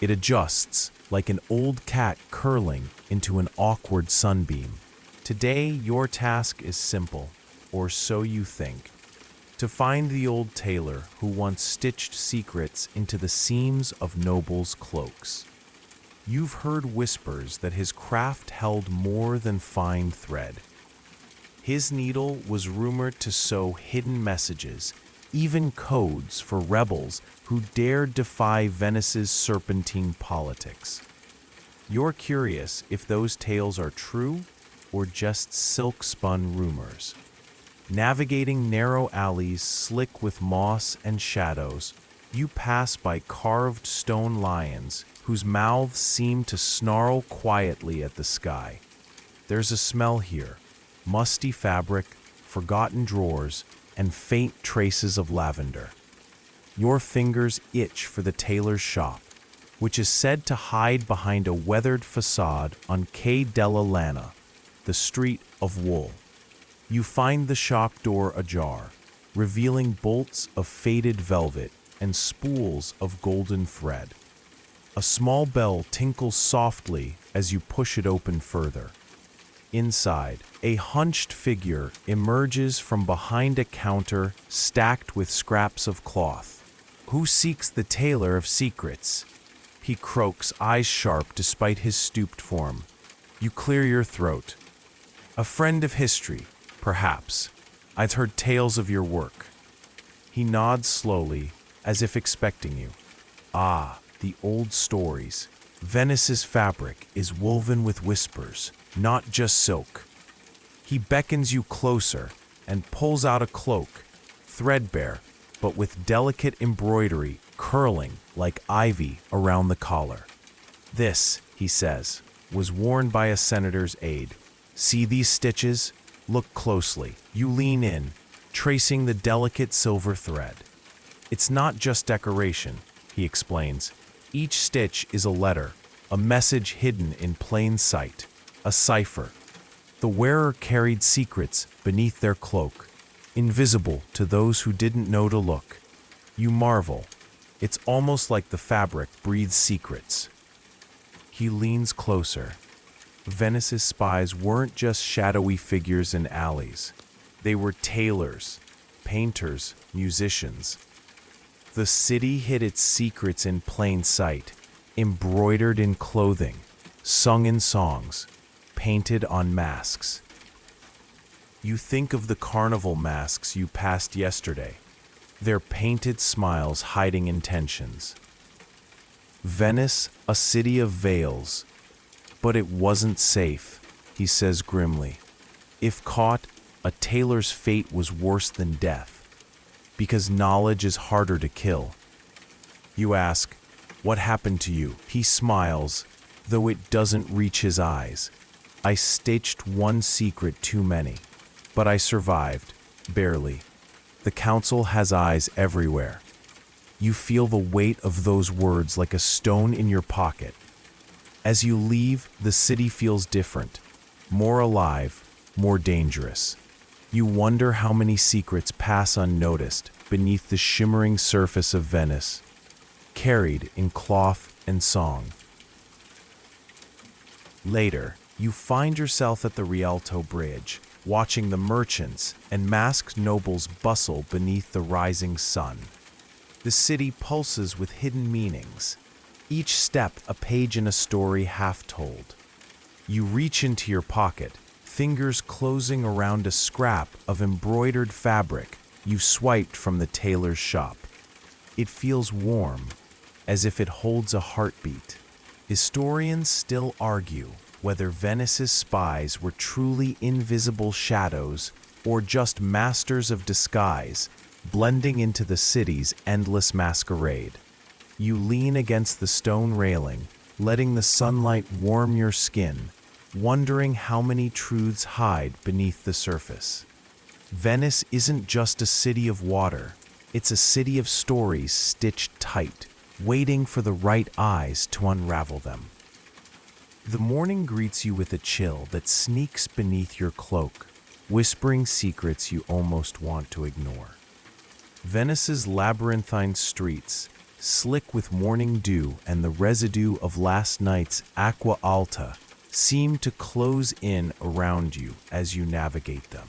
It adjusts like an old cat curling into an awkward sunbeam. Today, your task is simple, or so you think. To find the old tailor who once stitched secrets into the seams of nobles' cloaks. You've heard whispers that his craft held more than fine thread. His needle was rumored to sew hidden messages, even codes for rebels who dared defy Venice's serpentine politics. You're curious if those tales are true or just silk-spun rumors. Navigating narrow alleys slick with moss and shadows, you pass by carved stone lions whose mouths seem to snarl quietly at the sky. There's a smell here, musty fabric, forgotten drawers, and faint traces of lavender. Your fingers itch for the tailor's shop, which is said to hide behind a weathered facade on Quai della Lana, the street of wool. You find the shop door ajar, revealing bolts of faded velvet and spools of golden thread. A small bell tinkles softly as you push it open further. Inside, a hunched figure emerges from behind a counter stacked with scraps of cloth. Who seeks the tailor of secrets? He croaks, eyes sharp despite his stooped form. You clear your throat. A friend of history, perhaps. I've heard tales of your work. He nods slowly, as if expecting you. Ah, the old stories. Venice's fabric is woven with whispers, not just silk. He beckons you closer and pulls out a cloak, threadbare, but with delicate embroidery curling like ivy around the collar. This, he says, was worn by a senator's aide. See these stitches? Look closely. You lean in, tracing the delicate silver thread. It's not just decoration, he explains. Each stitch is a letter, a message hidden in plain sight, a cipher. The wearer carried secrets beneath their cloak, invisible to those who didn't know to look. You marvel. It's almost like the fabric breathes secrets. He leans closer. Venice's spies weren't just shadowy figures in alleys. They were tailors, painters, musicians. The city hid its secrets in plain sight, embroidered in clothing, sung in songs, painted on masks. You think of the carnival masks you passed yesterday, their painted smiles hiding intentions. Venice, a city of veils, but it wasn't safe, he says grimly. If caught, a tailor's fate was worse than death, because knowledge is harder to kill. You ask, what happened to you? He smiles, though it doesn't reach his eyes. I stitched one secret too many, but I survived, barely. The council has eyes everywhere. You feel the weight of those words like a stone in your pocket. As you leave, the city feels different, more alive, more dangerous. You wonder how many secrets pass unnoticed beneath the shimmering surface of Venice, carried in cloth and song. Later, you find yourself at the Rialto Bridge, watching the merchants and masked nobles bustle beneath the rising sun. The city pulses with hidden meanings, each step a page in a story half told. You reach into your pocket, fingers closing around a scrap of embroidered fabric you swiped from the tailor's shop. It feels warm, as if it holds a heartbeat. Historians still argue whether Venice's spies were truly invisible shadows or just masters of disguise, blending into the city's endless masquerade. You lean against the stone railing, letting the sunlight warm your skin, wondering how many truths hide beneath the surface. Venice isn't just a city of water, it's a city of stories stitched tight, waiting for the right eyes to unravel them. The morning greets you with a chill that sneaks beneath your cloak, whispering secrets you almost want to ignore. Venice's labyrinthine streets, slick with morning dew and the residue of last night's acqua alta, seem to close in around you as you navigate them.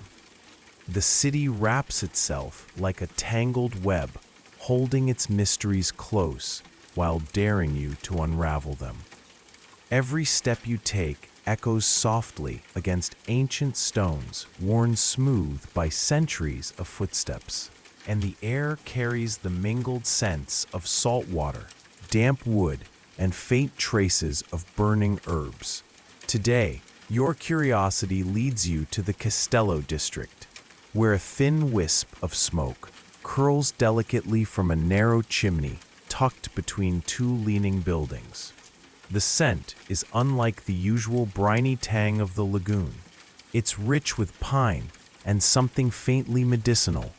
The city wraps itself like a tangled web, holding its mysteries close while daring you to unravel them. Every step you take echoes softly against ancient stones worn smooth by centuries of footsteps, and the air carries the mingled scents of salt water, damp wood, and faint traces of burning herbs. Today, your curiosity leads you to the Castello district, where a thin wisp of smoke curls delicately from a narrow chimney tucked between two leaning buildings. The scent is unlike the usual briny tang of the lagoon. It's rich with pine and something faintly medicinal,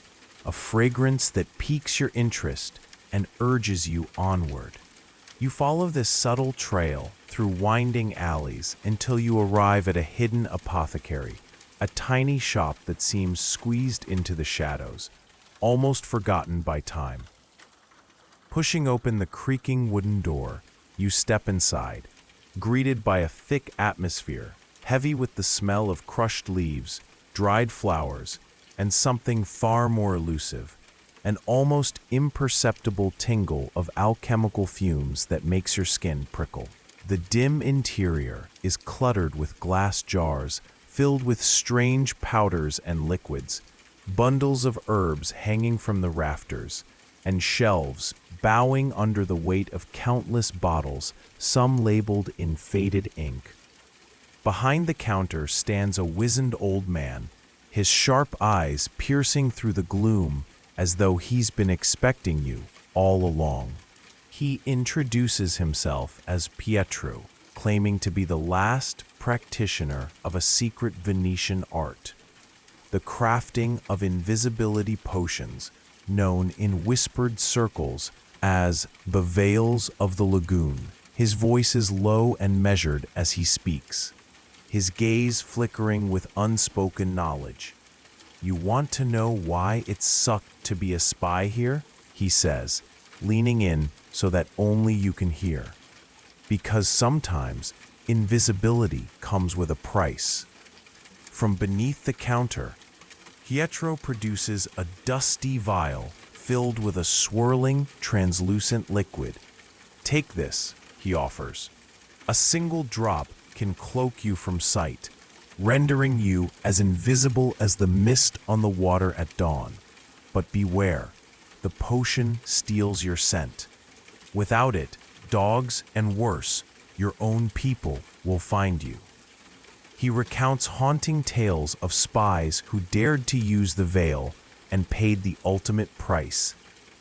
a fragrance that piques your interest and urges you onward. You follow this subtle trail through winding alleys until you arrive at a hidden apothecary, a tiny shop that seems squeezed into the shadows, almost forgotten by time. Pushing open the creaking wooden door, you step inside, greeted by a thick atmosphere, heavy with the smell of crushed leaves, dried flowers, and something far more elusive, an almost imperceptible tingle of alchemical fumes that makes your skin prickle. The dim interior is cluttered with glass jars filled with strange powders and liquids, bundles of herbs hanging from the rafters, and shelves bowing under the weight of countless bottles, some labeled in faded ink. Behind the counter stands a wizened old man, his sharp eyes piercing through the gloom as though he's been expecting you all along. He introduces himself as Pietro, claiming to be the last practitioner of a secret Venetian art, the crafting of invisibility potions known in whispered circles as betrayals of the lagoon. His voice is low and measured as he speaks, his gaze flickering with unspoken knowledge. "You want to know why it sucked to be a spy here?" he says, leaning in so that only you can hear. "Because sometimes invisibility comes with a price." From beneath the counter, Pietro produces a dusty vial filled with a swirling, translucent liquid. "Take this," he offers. "A single drop can cloak you from sight, rendering you as invisible as the mist on the water at dawn. But beware, the potion steals your scent. Without it, dogs and worse, your own people will find you." He recounts haunting tales of spies who dared to use the veil and paid the ultimate price,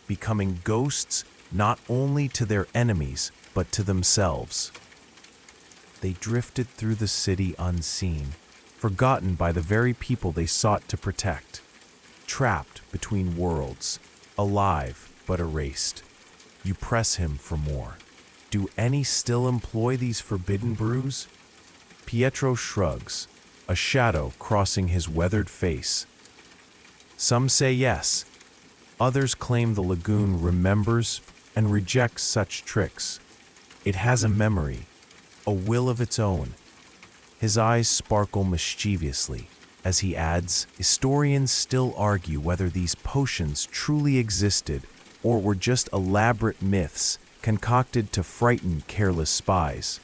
becoming ghosts not only to their enemies but to themselves. They drifted through the city unseen, forgotten by the very people they sought to protect, trapped between worlds, alive but erased. You press him for more. Do any still employ these forbidden brews? Pietro shrugs, a shadow crossing his weathered face. Some say yes. Others claim the lagoon remembers and rejects such tricks. It has a memory, a will of its own. His eyes sparkle mischievously as he adds, "Historians still argue whether these potions truly existed or were just elaborate myths concocted to frighten careless spies,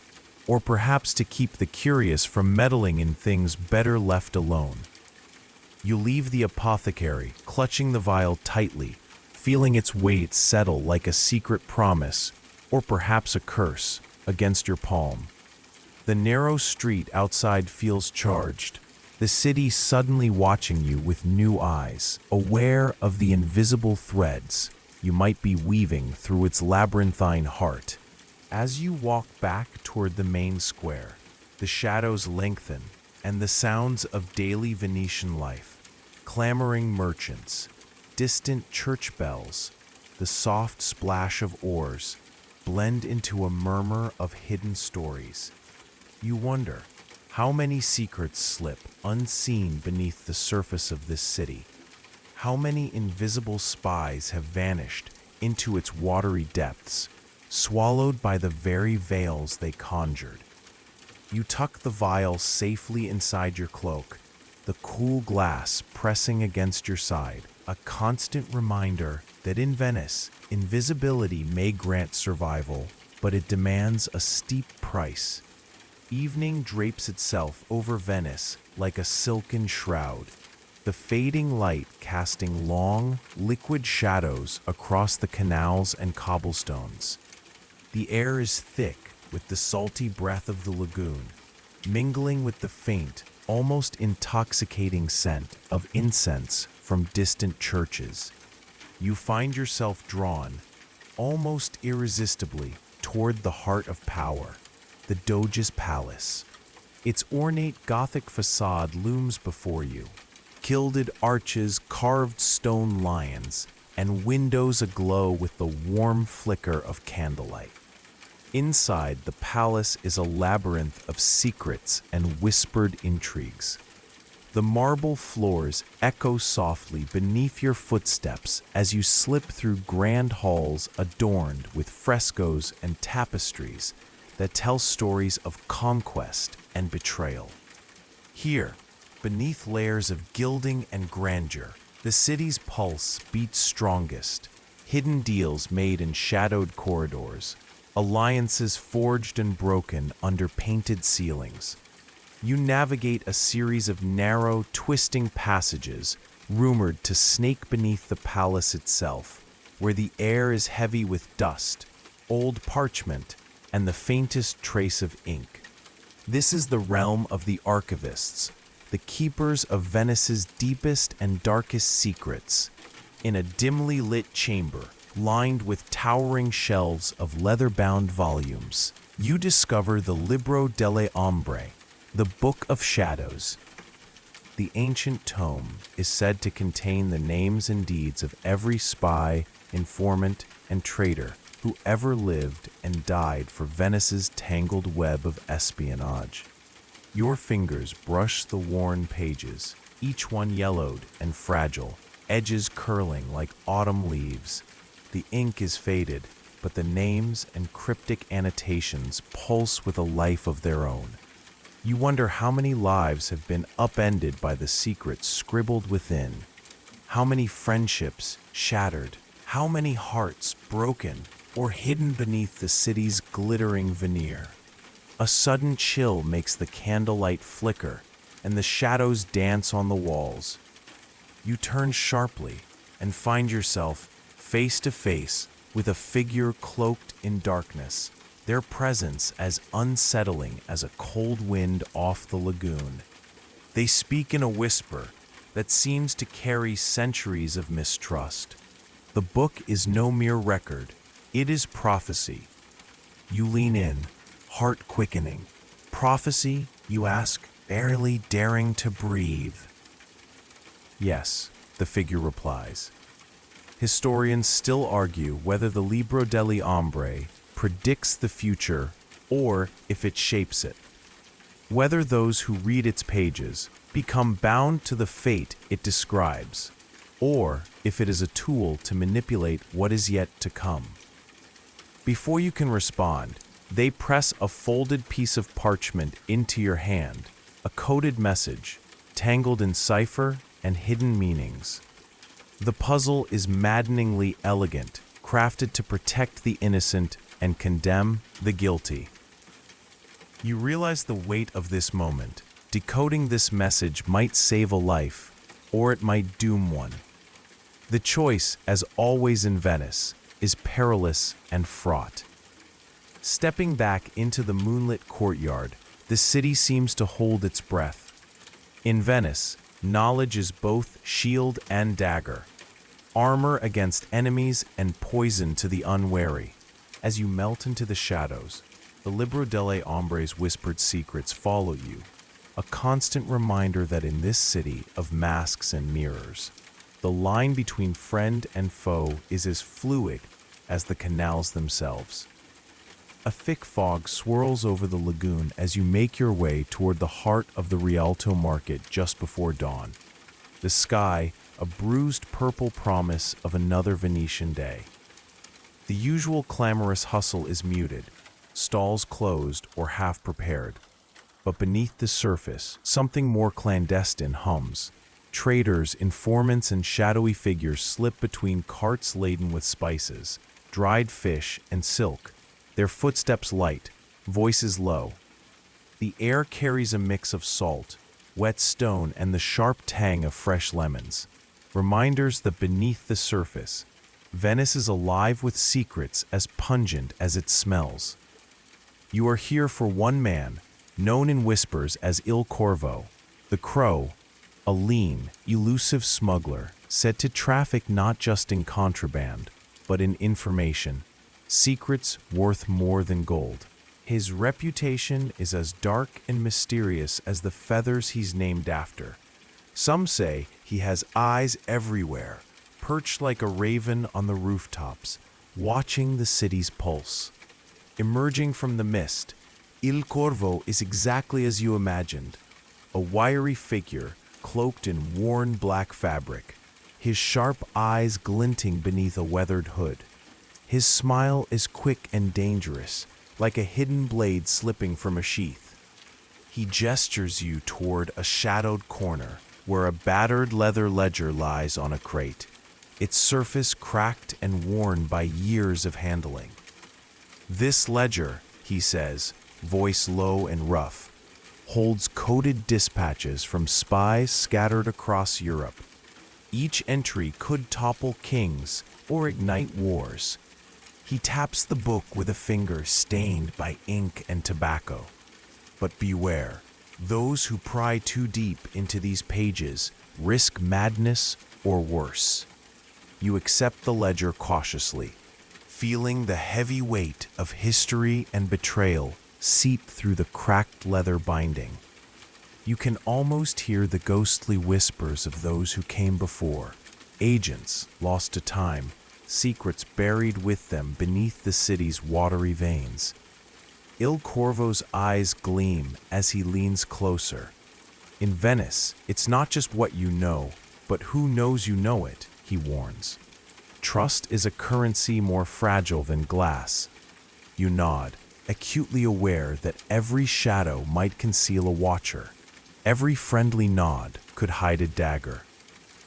or perhaps to keep the curious from meddling in things better left alone." You leave the apothecary, clutching the vial tightly, feeling its weight settle like a secret promise, or perhaps a curse, against your palm. The narrow street outside feels charged, the city suddenly watching you with new eyes, aware of the invisible threads you might be weaving through its labyrinthine heart. As you walk back toward the main square, the shadows lengthen, and the sounds of daily Venetian life, clamoring merchants, distant church bells, the soft splash of oars, blend into a murmur of hidden stories. You wonder, how many secrets slip unseen beneath the surface of this city? How many invisible spies have vanished into its watery depths, swallowed by the very veils they conjured? You tuck the vial safely inside your cloak, the cool glass pressing against your side, a constant reminder that in Venice, invisibility may grant survival, but it demands a steep price. Evening drapes itself over Venice like a silken shroud, the fading light casting long, liquid shadows across the canals and cobblestones. The air is thick with the salty breath of the lagoon, mingling with the faint, almost intoxicating scent of incense from distant churches. You find yourself drawn, almost irresistibly, toward the heart of power, the Doge's palace. Its ornate Gothic facade looms before you, gilded arches, carved stone lions, and windows aglow with the warm flicker of candlelight. Inside, the palace is a labyrinth of secrets and whispered intrigues. The marble floors echo softly beneath your footsteps as you slip through grand halls adorned with frescoes and tapestries that tell stories of conquest and betrayal. Here, beneath layers of gilding and grandeur, the city's pulse beats strongest, hidden deals made in shadowed corridors, alliances forged and broken under painted ceilings. You navigate a series of narrow, twisting passages rumored to snake beneath the palace itself, where the air is heavy with dust, old parchment, and the faintest trace of ink. This is the realm of the archivists, the keepers of Venice's deepest and darkest secrets. In a dimly lit chamber, lined with towering shelves of leather-bound volumes, you discover the Libro delle Ombre, the Book of Shadows. The ancient tome is said to contain the names and deeds of every spy, informant, and traitor who ever lived and died for Venice's tangled web of espionage. Your fingers brush the worn pages, each one yellowed and fragile, edges curling like autumn leaves. The ink is faded, but the names and cryptic annotations pulse with a life of their own. You wonder how many lives have been upended by the secrets scribbled within, how many friendships shattered, how many hearts broken or hidden beneath the city's glittering veneer. A sudden chill makes the candlelight flicker, and the shadows dance on the walls. You turn sharply and find yourself face to face with a figure cloaked in darkness, their presence as unsettling as a cold wind off the lagoon. They speak in a whisper that seems to carry centuries of mistrust. The book is no mere record, it is prophecy. You lean in, heart quickening. Prophecy, you ask, barely daring to breathe. Yes, the figure replies. Historians still argue whether the Libro delle Ombre predicts the future or if it shapes it. Whether those who read its pages become bound to the fate it describes, or if it is a tool to manipulate what is yet to come. Before you can respond, they press a folded piece of parchment into your hand, a coded message, tangled in cipher and hidden meanings. The puzzle is maddeningly elegant, crafted to protect the innocent and condemn the guilty. You realize the weight of this moment. Decoding this message might save a life, or it might doom one. The choice, as always in Venice, is perilous and fraught. Stepping back into the moonlit courtyard, the city seems to hold its breath. In Venice, knowledge is both shield and dagger, armor against enemies and poison to the unwary. As you melt into the shadows, the Libro delle Ombre's whispered secrets follow you, a constant reminder that in this city of masks and mirrors, the line between friend and foe is as fluid as the canals themselves. A thick fog swirls over the lagoon as you make your way toward the heart of the Rialto market just before dawn. The sky, a bruised purple promise of another Venetian day. The usual clamorous hustle is muted, stalls closed or half prepared. But beneath the surface, something more clandestine hums. Traders, informants, and shadowy figures slip between carts laden with spices, dried fish, and silk, their footsteps light, voices low. The air carries a mix of salt, wet stone, and the sharp tang of fresh lemons, reminders that beneath the surface, Venice is alive with secrets as pungent as it smells. You are here for one man, known in whispers as Il Corvo, the Crow, a lean, elusive smuggler said to traffic not just in contraband, but in information, secrets worth more than gold. His reputation is as dark and mysterious as the feathers he's named after. Some say he has eyes everywhere, perched like a raven on the rooftops, watching the city's pulse. Emerging from the mist, Il Corvo is exactly as you imagined, a wiry figure cloaked in worn black fabric, his sharp eyes glinting beneath a weathered hood. His smile is quick and dangerous, like a hidden blade slipping from a sheath. He gestures you toward a shadowed corner where a battered leather ledger lies on a crate, its surface cracked and worn by years of handling. This ledger, he says, voice low and rough, holds coded dispatches from spies scattered across Europe. Each entry could topple kings or ignite wars. He taps the book with a finger stained by ink and tobacco. But beware, those who pry too deep into these pages risk madness or worse. You accept the ledger cautiously, feeling the heavy weight of history and betrayal seep through the cracked leather binding. You can almost hear the ghostly whispers of those who came before, agents lost to time, secrets buried with them beneath the city's watery veins. Il Corvo's eyes gleam as he leans closer. In Venice, it's not just what you know, but who knows you know it, he warns. Trust is a currency more fragile than glass. You nod, acutely aware that every shadow might conceal a watcher. Every friendly nod could hide a dagger.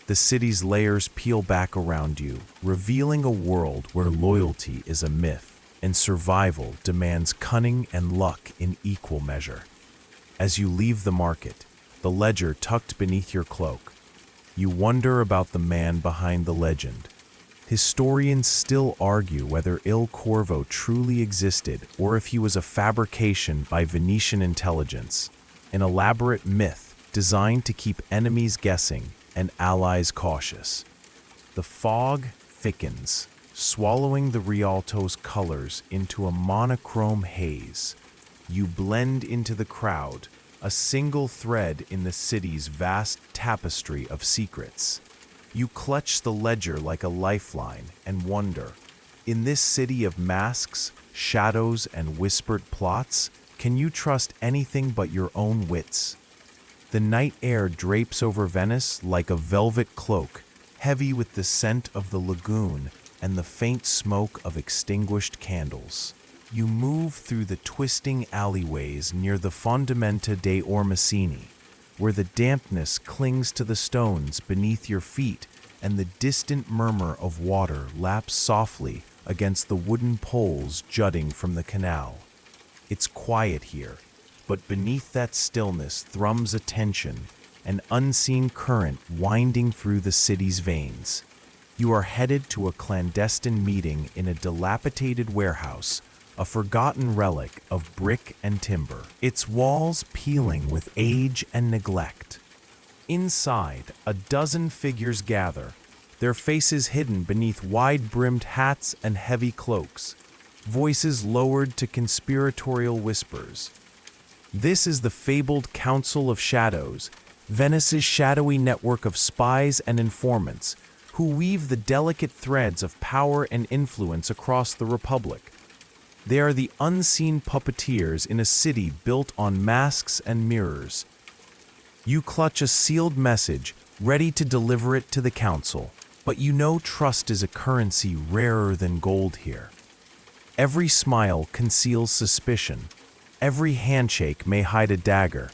The city's layers peel back around you, revealing a world where loyalty is a myth and survival demands cunning and luck in equal measure. As you leave the market, the ledger tucked beneath your cloak, you wonder about the man behind the legend. Historians still argue whether Il Corvo truly existed or if he was a fabrication by Venetian intelligence, an elaborate myth designed to keep enemies guessing and allies cautious. The fog thickens, swallowing the Rialto's colors into a monochrome haze. You blend into the crowd, a single thread in the city's vast tapestry of secrets. You clutch the ledger like a lifeline and wonder, in this city of masks, shadows, and whispered plots, can you trust anything but your own wits? The night air drapes over Venice like a velvet cloak, heavy with the scent of the lagoon and the faint smoke of extinguished candles. You move through the twisting alleyways near the Fondamenta dei Ormesini, where the dampness clings to the stones beneath your feet and the distant murmur of water laps softly against the wooden poles jutting from the canal. It's quiet here, but beneath that stillness thrums a tension, an unseen current winding through the city's veins. You are headed to a clandestine meeting in a dilapidated warehouse, a forgotten relic of brick and timber, its walls peeling with age and neglect. Inside, a dozen figures gather, their faces hidden beneath wide-brimmed hats and heavy cloaks, voices lowered to conspiratorial whispers. This is the fabled Council of Shadows, Venice's shadowy network of spies and informants who weave the delicate threads of power and influence across the Republic. They are the unseen puppeteers in a city built on masks and mirrors. You clutch a sealed message, ready to deliver it to the council, but you know trust is a currency rarer than gold here. Every smile conceals suspicion. Every handshake may hide a dagger.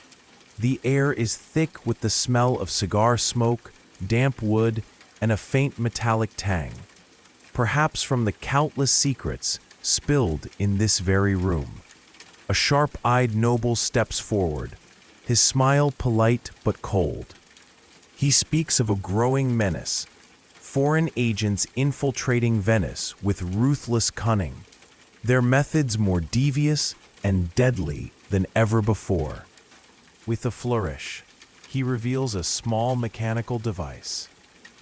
The air is thick with the smell of cigar smoke, damp wood, and a faint metallic tang, perhaps from the countless secrets spilled in this very room. A sharp-eyed noble steps forward, his smile polite but cold. He speaks of a growing menace, foreign agents infiltrating Venice with ruthless cunning, their methods more devious and deadly than ever before. With a flourish, he reveals a small mechanical device,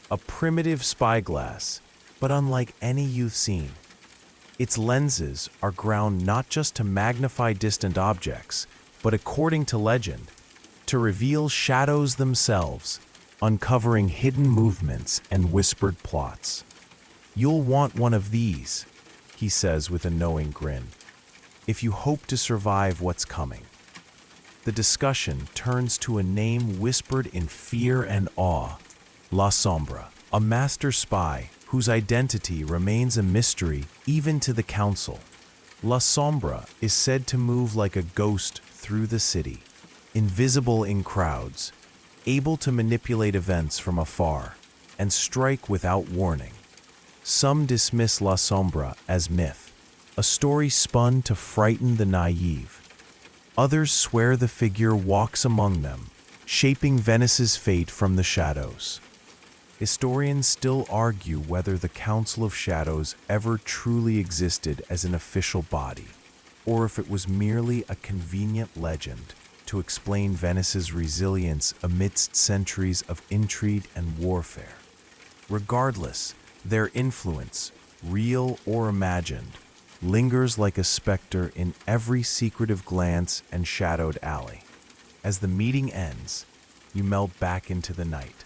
a primitive spyglass, but unlike any you've seen. Its lenses are ground not just to magnify distant objects, but according to legend, to reveal shadows themselves, uncovering hidden movements and whispered plots. "You'll want one of these," he says with a knowing grin, "if you hope to survive what's coming." The discussion turns to a name whispered in fear and awe: La Sombra, a master spy whose identity remains a mystery even to the council. La Sombra is said to move like a ghost through the city, invisible in crowds, able to manipulate events from afar, and strike without warning. Some dismiss La Sombra as myth, a story spun to frighten the naive. Others swear the figure walks among them, shaping Venice's fate from the shadows. Historians still argue whether the Council of Shadows ever truly existed as an official body, or if it was merely a convenient legend to explain Venice's resilience amidst centuries of intrigue and warfare. Regardless, their influence, real or imagined, lingers like a specter in every secretive glance and shadowed alley. As the meeting ends, you melt back into the night,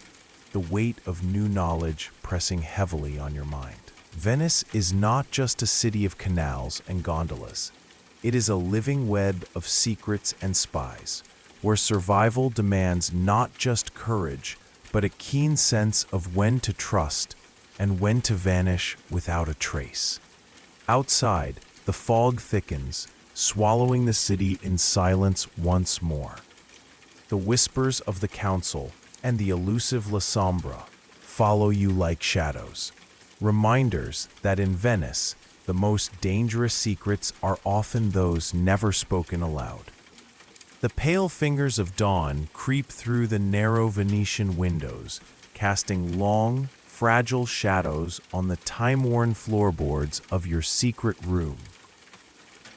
the weight of new knowledge pressing heavily on your mind. Venice is not just a city of canals and gondolas. It is a living web of secrets and spies, where survival demands not just courage, but a keen sense of when to trust and when to vanish without a trace. Outside, the fog thickens, swallowing the city in silence once more. The whispers of the council and the elusive La Sombra follow you like shadows, reminders that in Venice, the most dangerous secrets are often those never spoken aloud. The pale fingers of dawn creep through the narrow Venetian windows, casting long, fragile shadows on the time-worn floorboards of your secret room.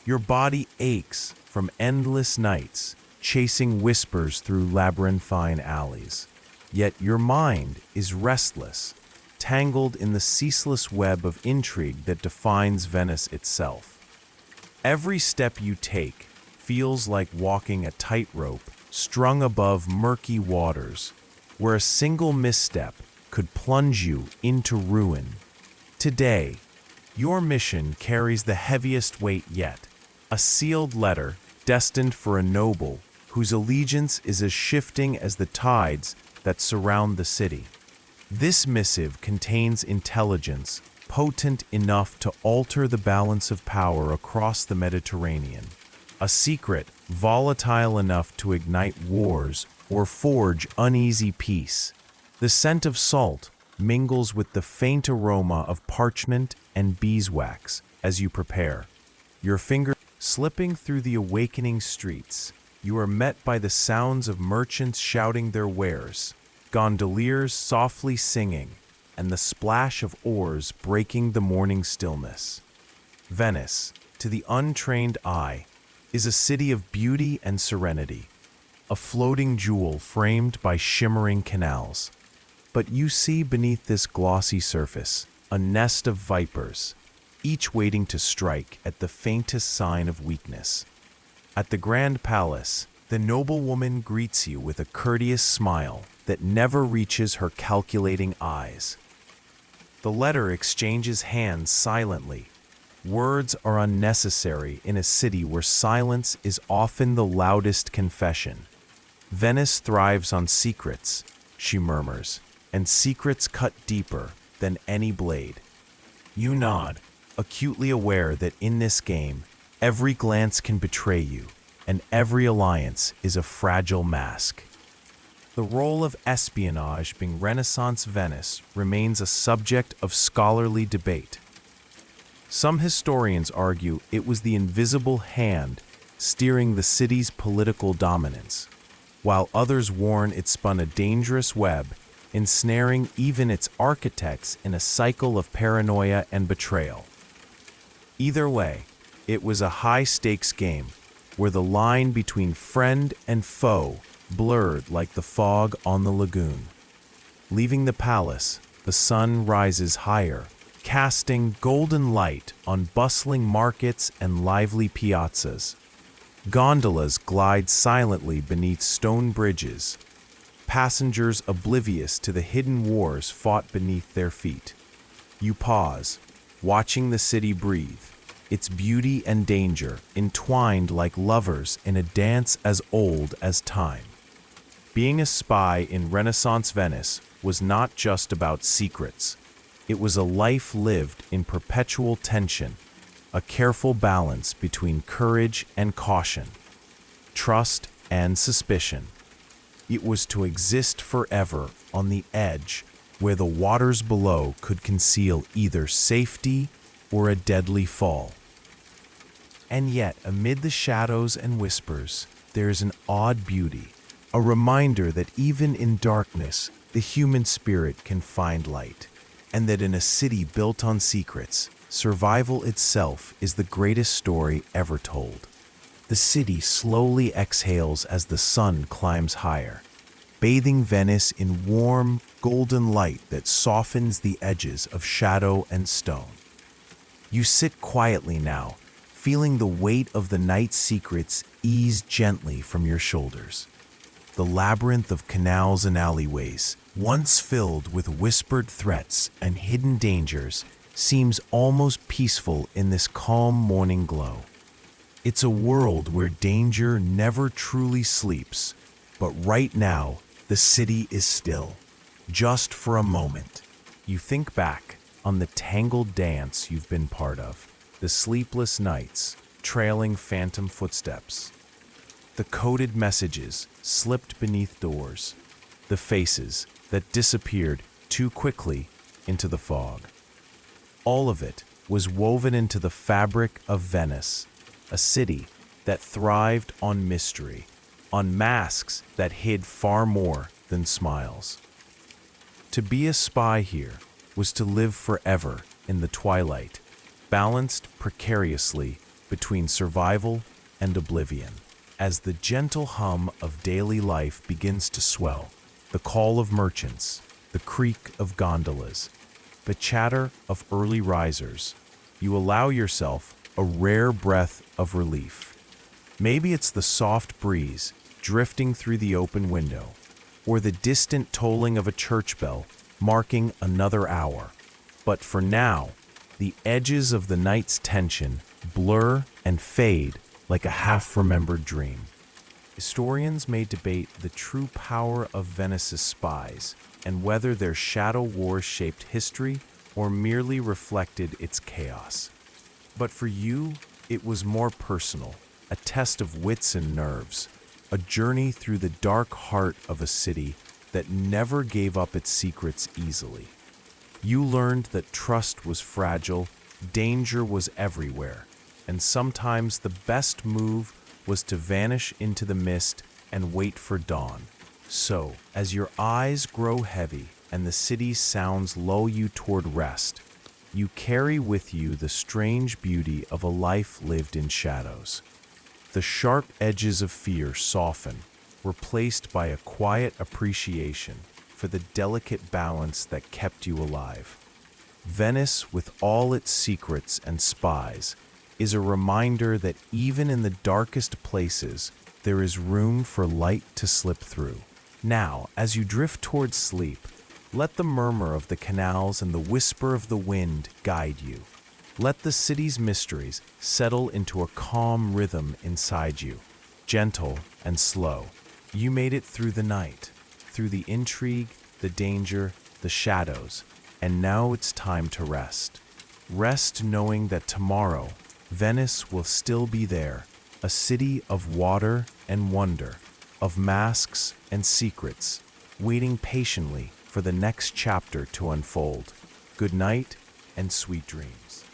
Your body aches from endless nights, chasing whispers through labyrinthine alleys. Yet your mind is restless, tangled in the ceaseless web of intrigue that defines Venice itself. Every step you take feels like walking a tightrope strung above murky waters, where a single misstep could plunge you into ruin. Today, your mission carries the heaviest weight yet, a sealed letter destined for a noble whose allegiance is as shifting as the tides that surround the city. This missive contains intelligence potent enough to alter the balance of power across the Mediterranean, a secret volatile enough to ignite wars or forge uneasy peace. The scent of salt mingles with the faint aroma of parchment and beeswax as you prepare. Your fingers slipping through the awakening streets, you are met by the sounds of merchants shouting their wares, gondoliers softly singing, and the splash of oars breaking the morning stillness. Venice, to the untrained eye, is a city of beauty and serenity, a floating jewel framed by shimmering canals. But you see beneath this glossy surface a nest of vipers, each waiting to strike at the faintest sign of weakness. At the Grand Palace, the noblewoman greets you with a courteous smile that never reaches her calculating eyes. The letter exchanges hands silently, Words are unnecessary in a city where silence is often the loudest confession. Venice thrives on secrets, she murmurs, and secrets cut deeper than any blade. You nod, acutely aware that in this game, every glance can betray you, and every alliance is a fragile mask. The role of espionage being Renaissance Venice remains a subject of scholarly debate. Some historians argue it was the invisible hand steering the city's political dominance, while others warn it spun a dangerous web, ensnaring even its architects in a cycle of paranoia and betrayal. Either way, it was a high-stakes game where the line between friend and foe blurred like the fog on the lagoon. Leaving the palace, the sun rises higher, casting golden light on bustling markets and lively piazzas. Gondolas glide silently beneath stone bridges, passengers oblivious to the hidden wars fought beneath their feet. You pause, watching the city breathe, its beauty and danger entwined like lovers in a dance as old as time. Being a spy in Renaissance Venice was not just about secrets. It was a life lived in perpetual tension, a careful balance between courage and caution, trust and suspicion. It was to exist forever on the edge where the waters below could conceal either safety or a deadly fall. And yet, amid the shadows and whispers, there is an odd beauty, a reminder that even in darkness, the human spirit can find light, and that in a city built on secrets, survival itself is the greatest story ever told. The city slowly exhales as the sun climbs higher, bathing Venice in warm, golden light that softens the edges of shadow and stone. You sit quietly now, feeling the weight of the night's secrets ease gently from your shoulders. The labyrinth of canals and alleyways, once filled with whispered threats and hidden dangers, seems almost peaceful in this calm morning glow. It's a world where danger never truly sleeps, but right now, the city is still, just for a moment. You think back on the tangled dance you've been part of, the sleepless nights, trailing phantom footsteps, the coded messages slipped beneath doors, the faces that disappeared too quickly into the fog. All of it was woven into the fabric of Venice, a city that thrived on mystery, on masks that hid far more than smiles. To be a spy here was to live forever in the twilight, balanced precariously between survival and oblivion. As the gentle hum of daily life begins to swell, the call of merchants, the creak of gondolas, the chatter of early risers, you allow yourself a rare breath of relief. Maybe it's the soft breeze drifting through the open window, or the distant tolling of a church bell marking another hour. But for now, the edges of the night's tension blur and fade like a half-remembered dream. Historians may debate the true power of Venice's spies and whether their shadow wars shaped history or merely reflected its chaos. But for you, it was more personal, a test of wits and nerves, a journey through the dark heart of a city that never gave up its secrets easily. You learned that trust was fragile, danger was everywhere, and sometimes the best move was to vanish into the mist and wait for dawn. So, as your eyes grow heavy and the city's sounds lull you toward rest, you carry with you the strange beauty of a life lived in shadows. The sharp edges of fear soften, replaced by a quiet appreciation for the delicate balance that kept you alive. Venice, with all its secrets and spies, is a reminder that even in the darkest places, there is room for light to slip through. Now, as you drift towards sleep, let the murmur of the canals and the whisper of the wind guide you. Let the city's mysteries settle into a calm rhythm inside you, gentle and slow. You made it through the night, through the intrigue, the danger, the shadows, and now it's time to rest. Rest knowing that tomorrow, Venice will still be there, a city of water and wonder, of masks and secrets, waiting patiently for the next chapter to unfold. Good night and sweet dreams.